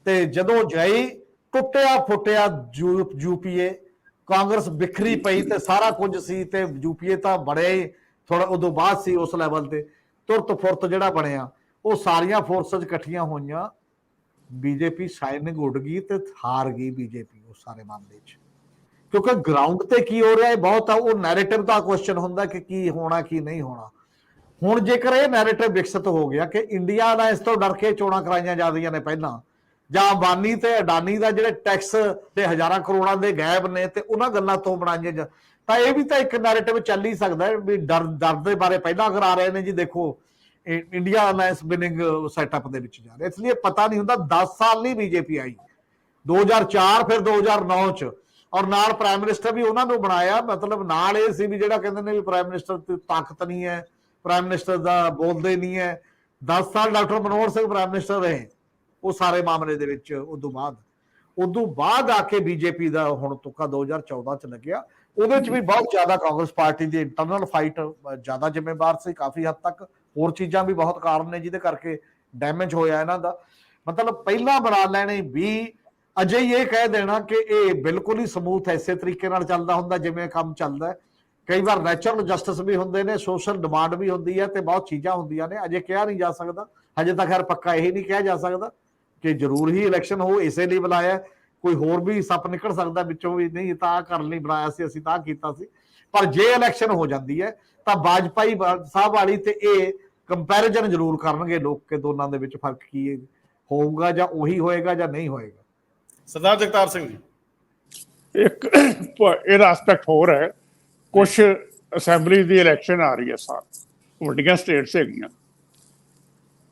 ਤੇ ਜਦੋਂ ਜਈ ਟੁੱਟਿਆ ਫੁੱਟਿਆ ਯੂਪੀਏ, ਕਾਂਗਰਸ ਬਿਖਰੀ ਪਈ ਤੇ ਸਾਰਾ ਕੁਝ ਸੀ, ਤੇ ਯੂਪੀਏ ਤਾਂ ਬੜਿਆ ਹੀ ਥੋੜਾ ਉਦੋਂ ਬਾਅਦ ਸੀ ਉਸ ਲੈਵਲ ਤੇ ਤੁਰਤ ਫੁਰਤ ਜਿਹੜਾ ਬਣਿਆ, ਉਹ ਸਾਰੀਆਂ ਫੋਰਸਸ ਇਕੱਠੀਆਂ ਹੋਈਆਂ, ਬੀਜੇਪੀ ਸ਼ਾਈਨਿੰਗ ਉੱਡ ਗਈ ਤੇ ਹਾਰ ਗਈ ਬੀਜੇਪੀ ਉਸ ਸਾਰੇ ਮਾਮਲੇ 'ਚ। ਕਿਉਂਕਿ ਗਰਾਊਂਡ ਤੇ ਕੀ ਹੋ ਰਿਹਾ ਹੈ ਬਹੁਤ ਆ, ਉਹ ਨੈਰੇਟਿਵ ਦਾ ਕੁਐਸਚਨ ਹੁੰਦਾ ਕਿ ਕੀ ਹੋਣਾ ਕੀ ਨਹੀਂ ਹੋਣਾ। ਹੁਣ ਜੇਕਰ ਇਹ ਨੈਰੇਟਿਵ ਵਿਕਸਿਤ ਹੋ ਗਿਆ ਕਿ ਇੰਡੀਆ ਦਾ ਇਸ ਤੋਂ ਡਰ ਕੇ ਚੋਣਾਂ ਕਰਾਈਆਂ ਜਾਂਦੀਆਂ ਨੇ ਪਹਿਲਾਂ, ਜਾਂ ਅੰਬਾਨੀ ਤੇ ਅਡਾਨੀ ਦਾ ਜਿਹੜੇ ਟੈਕਸ ਤੇ ਹਜ਼ਾਰਾਂ ਕਰੋੜਾਂ ਦੇ ਗਾਇਬ ਨੇ ਤੇ ਉਹਨਾਂ ਗੱਲਾਂ ਤੋਂ ਬਣਾਈਆਂ, ਤਾਂ ਇਹ ਵੀ ਤਾਂ ਇੱਕ ਨੈਰੇਟਿਵ ਚੱਲ ਹੀ ਸਕਦਾ ਹੈ ਵੀ ਡਰ ਦੇ ਬਾਰੇ ਪਹਿਲਾਂ ਕਰਾ ਰਹੇ ਨੇ ਜੀ, ਦੇਖੋ ਇੰਡੀਆ ਅਲਾਇੰਸ ਬਿਨਿੰਗ ਸੈਟਅਪ ਦੇ ਵਿੱਚ ਜਾ ਰਿਹਾ। ਇਸ ਲਈ ਪਤਾ ਨਹੀਂ ਹੁੰਦਾ, 10 ਸਾਲ ਨਹੀਂ ਬੀਜੇਪੀ ਆਈ, 2004 ਫਿਰ 2009 ਚ, ਔਰ ਨਾਲ ਪ੍ਰਾਈਮ ਮਿਨਿਸਟਰ ਵੀ ਉਹਨਾਂ ਨੂੰ ਬਣਾਇਆ, ਮਤਲਬ ਨਾਲ ਇਹ ਸੀ ਵੀ ਜਿਹੜਾ ਕਹਿੰਦੇ ਨੇ ਵੀ ਪ੍ਰਾਈਮ ਮਿਨਿਸਟਰ ਦੀ ਤਾਕਤ ਨਹੀਂ ਹੈ, ਪ੍ਰਾਈਮ ਮਿਨਿਸਟਰ ਦਾ ਬੋਲਦੇ ਨਹੀਂ ਹੈ। 10 ਸਾਲ doctor Manmohan Singh prime minister ਰਹੇ ਉਹ ਸਾਰੇ ਮਾਮਲੇ ਦੇ ਵਿੱਚ। ਉਦੋਂ ਬਾਅਦ ਆ ਕੇ ਬੀਜੇਪੀ ਦਾ ਹੁਣ ਤੁੱਕਾ 2014 ਚ ਲੱਗਿਆ, ਉਹਦੇ ਚ ਵੀ ਬਹੁਤ ਜ਼ਿਆਦਾ ਕਾਂਗਰਸ ਪਾਰਟੀ ਦੀ ਇੰਟਰਨਲ ਫਾਈਟ ਜ਼ਿਆਦਾ ਜ਼ਿੰਮੇਵਾਰ ਸੀ ਕਾਫੀ ਹੱਦ ਤੱਕ, ਹੋਰ ਚੀਜ਼ਾਂ ਵੀ ਬਹੁਤ ਕਾਰਨ ਨੇ ਜਿਹਦੇ ਕਰਕੇ ਡੈਮੇਜ ਹੋਇਆ ਇਹਨਾਂ ਦਾ। ਮਤਲਬ ਪਹਿਲਾਂ ਬਣਾ ਲੈਣੇ ਵੀ ਅਜੇ ਹੀ ਇਹ ਕਹਿ ਦੇਣਾ ਕਿ ਇਹ ਬਿਲਕੁਲ ਹੀ ਸਮੂਥ ਐਸੇ ਤਰੀਕੇ ਨਾਲ ਚੱਲਦਾ ਹੁੰਦਾ ਜਿਵੇਂ ਕੰਮ ਚੱਲਦਾ। ਕਈ ਵਾਰ ਨੈਚੁਰਲ ਜਸਟਿਸ ਵੀ ਹੁੰਦੇ ਨੇ, ਸੋਸ਼ਲ ਡਿਮਾਂਡ ਵੀ ਹੁੰਦੀ ਹੈ ਤੇ ਬਹੁਤ ਚੀਜ਼ਾਂ ਹੁੰਦੀਆਂ ਨੇ, ਅਜੇ ਕਿਹਾ ਨਹੀਂ ਜਾ ਸਕਦਾ। ਹਜੇ ਤਾਂ ਖੈਰ ਪੱਕਾ ਇਹ ਨਹੀਂ ਕਿਹਾ ਜਾ ਸਕਦਾ ਕਿ ਜ਼ਰੂਰ ਹੀ ਇਲੈਕਸ਼ਨ ਹੋ ਇਸੇ ਲਈ ਬੁਲਾਇਆ, ਕੋਈ ਹੋਰ ਵੀ ਸੱਪ ਨਿਕਲ ਸਕਦਾ ਵਿੱਚੋਂ ਵੀ, ਨਹੀਂ ਤਾਂ ਆਹ ਕਰਨ ਲਈ ਬਣਾਇਆ ਸੀ, ਅਸੀਂ ਤਾਂ ਕੀਤਾ ਸੀ। ਪਰ ਜੇ ਇਲੈਕਸ਼ਨ ਹੋ ਜਾਂਦੀ ਹੈ ਤਾਂ ਵਾਜਪਾਈ ਸਾਹਿਬ ਵਾਲੀ ਤੇ ਇਹ ਕੰਪੈਰੀਜ਼ਨ ਜ਼ਰੂਰ ਕਰਨਗੇ ਲੋਕ ਕਿ ਦੋਨਾਂ ਦੇ ਵਿੱਚ ਫਰਕ ਕੀ ਹੋਊਗਾ, ਜਾਂ ਉਹੀ ਹੋਏਗਾ ਜਾਂ ਨਹੀਂ ਹੋਏਗਾ। ਸਰਦਾਰ ਜਗਤਾਰ ਸਿੰਘ ਜੀ, ਇੱਕ ਇਹਦਾ ਐਸਪੈਕਟ ਹੋਰ ਹੈ, ਕੁਛ ਅਸੈਂਬਲੀ ਦੀ ਇਲੈਕਸ਼ਨ ਆ ਰਹੀ ਹੈ, ਵੱਡੀਆਂ ਸਟੇਟਸ ਹੈਗੀਆਂ,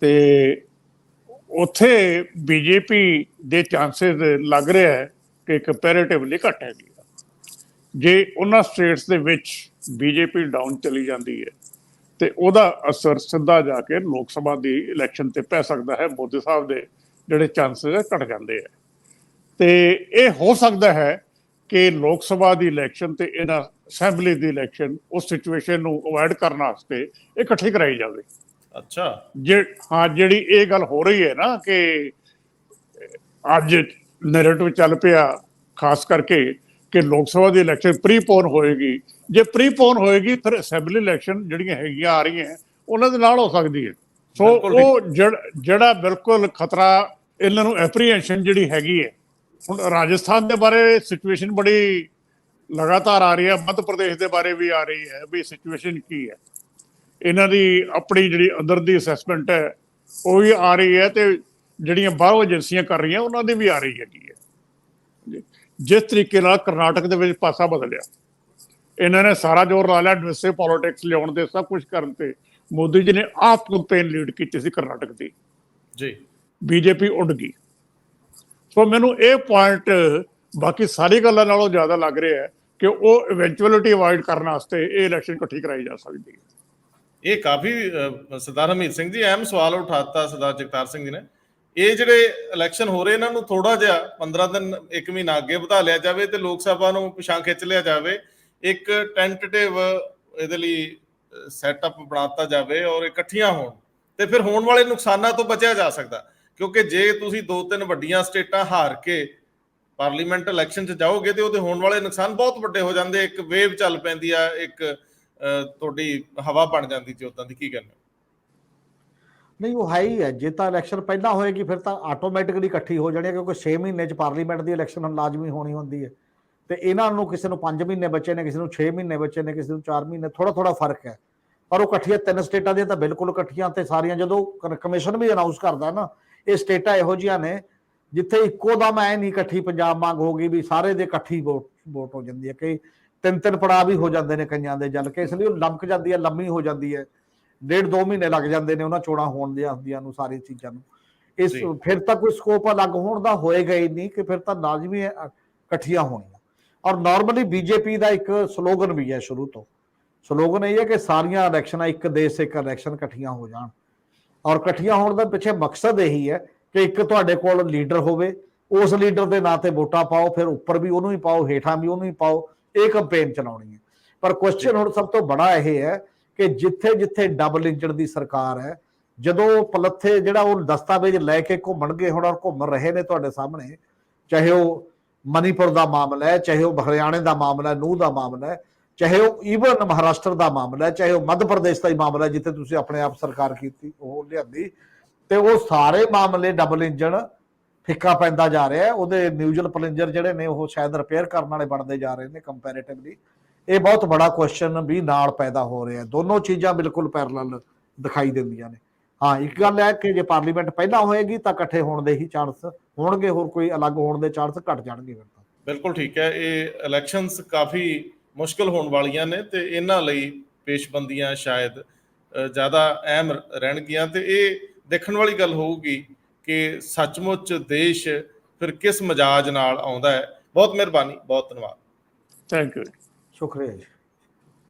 ਤੇ ਉੱਥੇ ਬੀਜੇਪੀ ਦੇ ਚਾਂਸਸ ਲੱਗ ਰਿਹਾ ਹੈ ਕਿ ਕੰਪੈਰੇਟਿਵਲੀ ਘੱਟ ਹੈਗੀ। ਜੇ ਉਹਨਾਂ ਸਟੇਟਸ ਦੇ ਵਿੱਚ ਬੀਜੇਪੀ ਡਾਊਨ ਚਲੀ ਜਾਂਦੀ ਹੈ ਤੇ ਉਹਦਾ ਅਸਰ ਸਿੱਧਾ ਜਾ ਕੇ ਲੋਕ ਸਭਾ ਦੀ ਇਲੈਕਸ਼ਨ ਤੇ ਪੈ ਸਕਦਾ ਹੈ। ਮੋਦੀ ਸਾਹਿਬ ਦੇ ਜਿਹੜੇ ਚਾਂਸਸ ਘਟ ਜਾਂਦੇ ਹੈ, ਤੇ ਇਹ ਹੋ ਸਕਦਾ ਹੈ ਕਿ ਲੋਕ ਸਭਾ ਦੀ ਇਲੈਕਸ਼ਨ ਤੇ ਇਹਨਾਂ ਅਸੈਂਬਲੀ ਦੀ ਇਲੈਕਸ਼ਨ ਉਸ ਸਿਚੁਏਸ਼ਨ ਨੂੰ ਅਵੋਇਡ ਕਰਨ ਵਾਸਤੇ ਇਕੱਠੀ ਕਰਾਈ ਜਾਵੇ। ਅੱਛਾ, ਹਾਂ, ਜਿਹੜੀ ਇਹ ਗੱਲ ਹੋ ਰਹੀ ਹੈ ਨਾ ਕਿ ਅੱਜ ਨੈਰੇਟਿਵ ਚੱਲ ਪਿਆ ਖਾਸ ਕਰਕੇ ਕਿ ਲੋਕ ਸਭਾ ਦੀ ਇਲੈਕਸ਼ਨ ਪ੍ਰੀਪੋਨ ਹੋਏਗੀ, ਜੇ ਪ੍ਰੀਪੋਨ ਹੋਏਗੀ ਫਿਰ ਅਸੈਂਬਲੀ ਇਲੈਕਸ਼ਨ ਜਿਹੜੀਆਂ ਹੈਗੀਆਂ ਆ ਰਹੀਆਂ ਉਹਨਾਂ ਦੇ ਨਾਲ ਹੋ ਸਕਦੀ ਹੈ। ਸੋ ਉਹ ਜਿਹੜਾ ਬਿਲਕੁਲ ਖਤਰਾ ਇਹਨਾਂ ਨੂੰ ਐਪਰੀਹੈਂਸ਼ਨ ਜਿਹੜੀ ਹੈਗੀ ਹੈ। ਹੁਣ ਰਾਜਸਥਾਨ ਦੇ ਬਾਰੇ ਸਿਚੁਏਸ਼ਨ ਬੜੀ ਲਗਾਤਾਰ ਆ ਰਹੀ ਹੈ, ਮੱਧ ਪ੍ਰਦੇਸ਼ ਦੇ ਬਾਰੇ ਵੀ ਆ ਰਹੀ ਹੈ ਵੀ ਸਿਚੁਏਸ਼ਨ ਕੀ ਹੈ। ਇਹਨਾਂ ਦੀ ਆਪਣੀ ਜਿਹੜੀ ਅੰਦਰ ਦੀ ਅਸੈਸਮੈਂਟ ਹੈ ਉਹ ਵੀ ਆ ਰਹੀ ਹੈ, ਤੇ ਜਿਹੜੀਆਂ ਬਾਹਰੋਂ ਏਜੰਸੀਆਂ ਕਰ ਰਹੀਆਂ ਉਹਨਾਂ ਦੀ ਵੀ ਆ ਰਹੀ ਹੈਗੀ ਹੈ। ਜਿਸ ਤਰੀਕੇ ਨਾਲ ਕਰਨਾਟਕ ਦੇ ਵਿੱਚ ਪਾਸਾ ਬਦਲਿਆ, ਇਹਨਾਂ ਨੇ ਸਾਰਾ ਜ਼ੋਰ ਲਾ ਲਿਆ ਐਡਮਿਨਿਸਟ੍ਰੇਟਿਵ ਪੋਲਿਟਿਕਸ ਲਿਆਉਣ ਦੇ, ਸਭ ਕੁਝ ਕਰਨ ਤੇ। ਮੋਦੀ ਜੀ ਨੇ ਆਪ ਕੈਂਪੇਨ ਲੀਡ ਕੀਤੀ ਸੀ ਕਰਨਾਟਕ ਦੀ, ਜੀ ਬੀਜੇਪੀ ਉੱਡ ਗਈ। ਸੋ ਮੈਨੂੰ ਇਹ ਪੁਆਇੰਟ ਬਾਕੀ ਸਾਰੀ ਗੱਲਾਂ ਨਾਲੋਂ ਜ਼ਿਆਦਾ ਲੱਗ ਰਿਹਾ ਹੈ ਕਿ ਉਹ ਇਵੈਂਚੁਅਲਿਟੀ ਅਵਾਇਡ ਕਰਨ ਵਾਸਤੇ ਇਹ ਇਲੈਕਸ਼ਨ ਇਕੱਠੀ ਕਰਾਈ ਜਾ ਸਕਦੀ ਹੈ। ਇਹ ਕਾਫੀ ਸਰਦਾਰ ਹਰਮੀਤ ਸਿੰਘ ਜੀ ਅਹਿਮ ਸਵਾਲ ਉਠਾਤਾ ਸਰਦਾਰ ਜਗਤਾਰ ਸਿੰਘ ਜੀ ਨੇ। ਇਹ ਜਿਹੜੇ ਇਲੈਕਸ਼ਨ ਹੋ ਰਹੇ ਇਹਨਾਂ ਨੂੰ ਥੋੜਾ ਜਿਹਾ 15 ਦਿਨ 1 ਮਹੀਨਾ ਅੱਗੇ ਵਧਾ ਲਿਆ ਜਾਵੇ ਤੇ ਲੋਕ ਸਭਾ ਨੂੰ ਪਿਛਾਂ ਖਿੱਚ ਲਿਆ ਜਾਵੇ, ਇੱਕ ਟੈਂਟੇਟਿਵ ਇਹਦੇ ਲਈ ਸੈਟਅਪ ਬਣਾਤਾ ਜਾਵੇ ਔਰ ਇਕੱਠੀਆਂ ਹੋਣ, ਤੇ ਫਿਰ ਹੋਣ ਵਾਲੇ ਨੁਕਸਾਨਾਂ ਤੋਂ ਬਚਿਆ ਜਾ ਸਕਦਾ। ਕਿਉਂਕਿ ਜੇ ਤੁਸੀਂ 2-3 ਵੱਡੀਆਂ ਸਟੇਟਾਂ ਹਾਰ ਕੇ ਪਾਰਲੀਮੈਂਟ ਇਲੈਕਸ਼ਨ 'ਚ ਜਾਓਗੇ ਤੇ ਉਹਦੇ ਹੋਣ ਵਾਲੇ ਨੁਕਸਾਨ ਬਹੁਤ ਵੱਡੇ ਹੋ ਜਾਂਦੇ। ਇੱਕ ਵੇਵ ਚੱਲ ਪੈਂਦੀ ਆ, ਇੱਕ ਤੁਹਾਡੀ ਹਵਾ ਬਣ ਜਾਂਦੀ ਜੀ ਉਦਾਂ ਦੀ। ਕੀ ਕਹਿੰਦੇ? ਨਹੀਂ, ਉਹ ਹੈ ਹੀ ਹੈ। ਜੇ ਤਾਂ ਇਲੈਕਸ਼ਨ ਪਹਿਲਾਂ ਹੋਏਗੀ ਫਿਰ ਤਾਂ ਆਟੋਮੈਟਿਕਲੀ ਇਕੱਠੀ ਹੋ ਜਾਣੀ ਹੈ, ਕਿਉਂਕਿ 6 ਮਹੀਨੇ 'ਚ ਪਾਰਲੀਮੈਂਟ ਦੀ ਇਲੈਕਸ਼ਨ ਲਾਜ਼ਮੀ ਹੋਣੀ ਹੁੰਦੀ ਹੈ, ਤੇ ਇਹਨਾਂ ਨੂੰ ਕਿਸੇ ਨੂੰ 5 ਮਹੀਨੇ ਬੱਚੇ ਨੇ, ਕਿਸੇ ਨੂੰ 6 ਮਹੀਨੇ ਬੱਚੇ ਨੇ, ਕਿਸੇ ਨੂੰ 4 ਮਹੀਨੇ, ਥੋੜਾ ਫਰਕ ਹੈ। ਪਰ ਉਹ ਇਕੱਠੀਆਂ 3 ਸਟੇਟਾਂ ਦੀਆਂ ਤਾਂ ਬਿਲਕੁਲ ਇਕੱਠੀਆਂ, ਤੇ ਸਾਰੀਆਂ ਜਦੋਂ ਕਮਿਸ਼ਨ ਵੀ ਅਨਾਊਂਸ ਕਰਦਾ ਨਾ, ਇਹ ਸਟੇਟਾਂ ਇਹੋ ਜਿਹੀਆਂ ਨੇ ਜਿੱਥੇ ਇੱਕੋ ਦਮ ਐ ਨਹੀਂ ਇਕੱਠੀ ਪੰਜਾਬ ਵਾਂਗ ਹੋ ਗਈ ਵੀ ਸਾਰੇ ਦੇ ਇਕੱਠੀ ਵੋਟ ਹੋ ਜਾਂਦੀ ਹੈ। ਕਈ 3 ਪੜਾਅ ਵੀ ਹੋ ਜਾਂਦੇ ਨੇ ਕਈਆਂ ਦੇ ਜਲ ਕੇ, ਇਸ ਲਈ ਉਹ ਲੰਮਕ ਜਾਂਦੀ ਹੈ, ਲੰਮੀ ਹੋ ਜਾਂਦੀ ਹੈ। 1.5-2 ਮਹੀਨੇ ਲੱਗ ਜਾਂਦੇ ਨੇ ਉਹਨਾਂ ਚੋਣਾਂ ਹੋਣ ਦੀਆਂ ਹੁੰਦੀਆਂ ਨੂੰ, ਸਾਰੀ ਚੀਜ਼ਾਂ ਨੂੰ। ਇਸ ਫਿਰ ਤਾਂ ਕੋਈ ਸਕੋਪ ਅਲੱਗ ਹੋਣ ਦਾ ਹੋਏਗਾ ਹੀ ਨਹੀਂ, ਕਿ ਫਿਰ ਤਾਂ ਲਾਜ਼ਮੀ ਇਕੱਠੀਆਂ ਹੋਣੀਆਂ। ਔਰ ਨਾਰਮਲੀ ਬੀਜੇਪੀ ਦਾ ਇੱਕ ਸਲੋਗਨ ਵੀ ਹੈ ਸ਼ੁਰੂ ਤੋਂ, ਸਲੋਗਨ ਇਹ ਹੈ ਕਿ ਸਾਰੀਆਂ ਇਲੈਕਸ਼ਨਾਂ ਇੱਕ ਦੇਸ਼ ਇੱਕ ਇਲੈਕਸ਼ਨ ਇਕੱਠੀਆਂ ਹੋ ਜਾਣ। ਔਰ ਇਕੱਠੀਆਂ ਹੋਣ ਦਾ ਪਿੱਛੇ ਮਕਸਦ ਇਹੀ ਹੈ ਕਿ ਇੱਕ ਤੁਹਾਡੇ ਕੋਲ ਲੀਡਰ ਹੋਵੇ, ਉਸ ਲੀਡਰ ਦੇ ਨਾਂ ਤੇ ਵੋਟਾਂ ਪਾਓ, ਫਿਰ ਉੱਪਰ ਵੀ ਉਹਨੂੰ ਹੀ ਪਾਓ, ਹੇਠਾਂ ਵੀ ਉਹਨੂੰ ਹੀ ਪਾਓ, ਇਹ ਕੰਪੇਨ ਚਲਾਉਣੀ ਹੈ। ਪਰ ਕੁਐਸਚਨ ਹੁਣ ਸਭ ਤੋਂ ਬੜਾ ਇਹ ਹੈ ਕਿ ਜਿੱਥੇ ਜਿੱਥੇ ਡਬਲ ਇੰਜਣ ਦੀ ਸਰਕਾਰ ਹੈ, ਜਦੋਂ ਪਲੱਥੇ ਜਿਹੜਾ ਉਹ ਦਸਤਾਵੇਜ਼ ਲੈ ਕੇ ਘੁੰਮਣਗੇ, ਹੁਣ ਘੁੰਮ ਰਹੇ ਨੇ ਤੁਹਾਡੇ ਸਾਹਮਣੇ, ਚਾਹੇ ਉਹ ਮਨੀਪੁਰ ਦਾ ਮਾਮਲਾ ਹੈ, ਚਾਹੇ ਉਹ ਹਰਿਆਣੇ ਦਾ ਮਾਮਲਾ, ਨੂਹ ਦਾ ਮਾਮਲਾ ਹੈ, ਚਾਹੇ ਉਹ ਈਵਨ ਮਹਾਰਾਸ਼ਟਰ ਦਾ ਮਾਮਲਾ ਹੈ, ਚਾਹੇ ਉਹ ਮੱਧ ਪ੍ਰਦੇਸ਼ ਦਾ ਹੀ ਮਾਮਲਾ ਹੈ ਜਿੱਥੇ ਤੁਸੀਂ ਆਪਣੇ ਆਪ ਸਰਕਾਰ ਕੀਤੀ ਉਹ ਲਿਆਂਦੀ, ਤੇ ਉਹ ਸਾਰੇ ਮਾਮਲੇ ਡਬਲ ਇੰਜਣ ਫਿੱਕਾ ਪੈਂਦਾ ਜਾ ਰਿਹਾ। ਉਹਦੇ ਨਿਊਜ਼ਲ ਪਲੰਜਰ ਜਿਹੜੇ ਨੇ ਉਹ ਸ਼ਾਇਦ ਰਿਪੇਅਰ ਕਰਨ ਵਾਲੇ ਬਣਦੇ ਜਾ ਰਹੇ ਨੇ ਕੰਪੈਰੇਟਿਵਲੀ। ਇਹ ਬਹੁਤ ਬੜਾ ਕੁਐਸਚਨ ਵੀ ਨਾਲ ਪੈਦਾ ਹੋ ਰਿਹਾ। ਦੋਨੋਂ ਚੀਜ਼ਾਂ ਬਿਲਕੁਲ ਪੈਰਲਲ ਦਿਖਾਈ ਦਿੰਦੀਆਂ ਨੇ। ਹਾਂ, ਇੱਕ ਗੱਲ ਹੈ ਕਿ ਜੇ ਪਾਰਲੀਮੈਂਟ ਪਹਿਲਾਂ ਹੋਏਗੀ ਤਾਂ ਇਕੱਠੇ ਹੋਣ ਦੇ ਹੀ ਚਾਂਸ ਹੋਣਗੇ, ਹੋਰ ਕੋਈ ਅਲੱਗ ਹੋਣ ਦੇ ਚਾਂਸ ਘਟ ਜਾਣਗੇ। ਬਿਲਕੁਲ ਠੀਕ ਹੈ। ਇਹ ਇਲੈਕਸ਼ਨਸ ਕਾਫੀ ਮੁਸ਼ਕਲ ਹੋਣ ਵਾਲੀਆਂ ਨੇ ਤੇ ਇਹਨਾਂ ਲਈ ਪੇਸ਼ਬੰਦੀਆਂ ਸ਼ਾਇਦ ਜ਼ਿਆਦਾ ਅਹਿਮ ਰਹਿਣਗੀਆਂ ਤੇ ਇਹ ਦੇਖਣ ਵਾਲੀ ਗੱਲ ਹੋਊਗੀ ਕਿ ਸੱਚਮੁੱਚ ਦੇਸ਼ ਫਿਰ ਕਿਸ ਮਜਾਜ ਨਾਲ ਆਉਂਦਾ ਹੈ। ਬਹੁਤ ਮਿਹਰਬਾਨੀ, ਬਹੁਤ ਧੰਨਵਾਦ। Thank you. ਸ਼ੁਕਰੀਆ ਜੀ।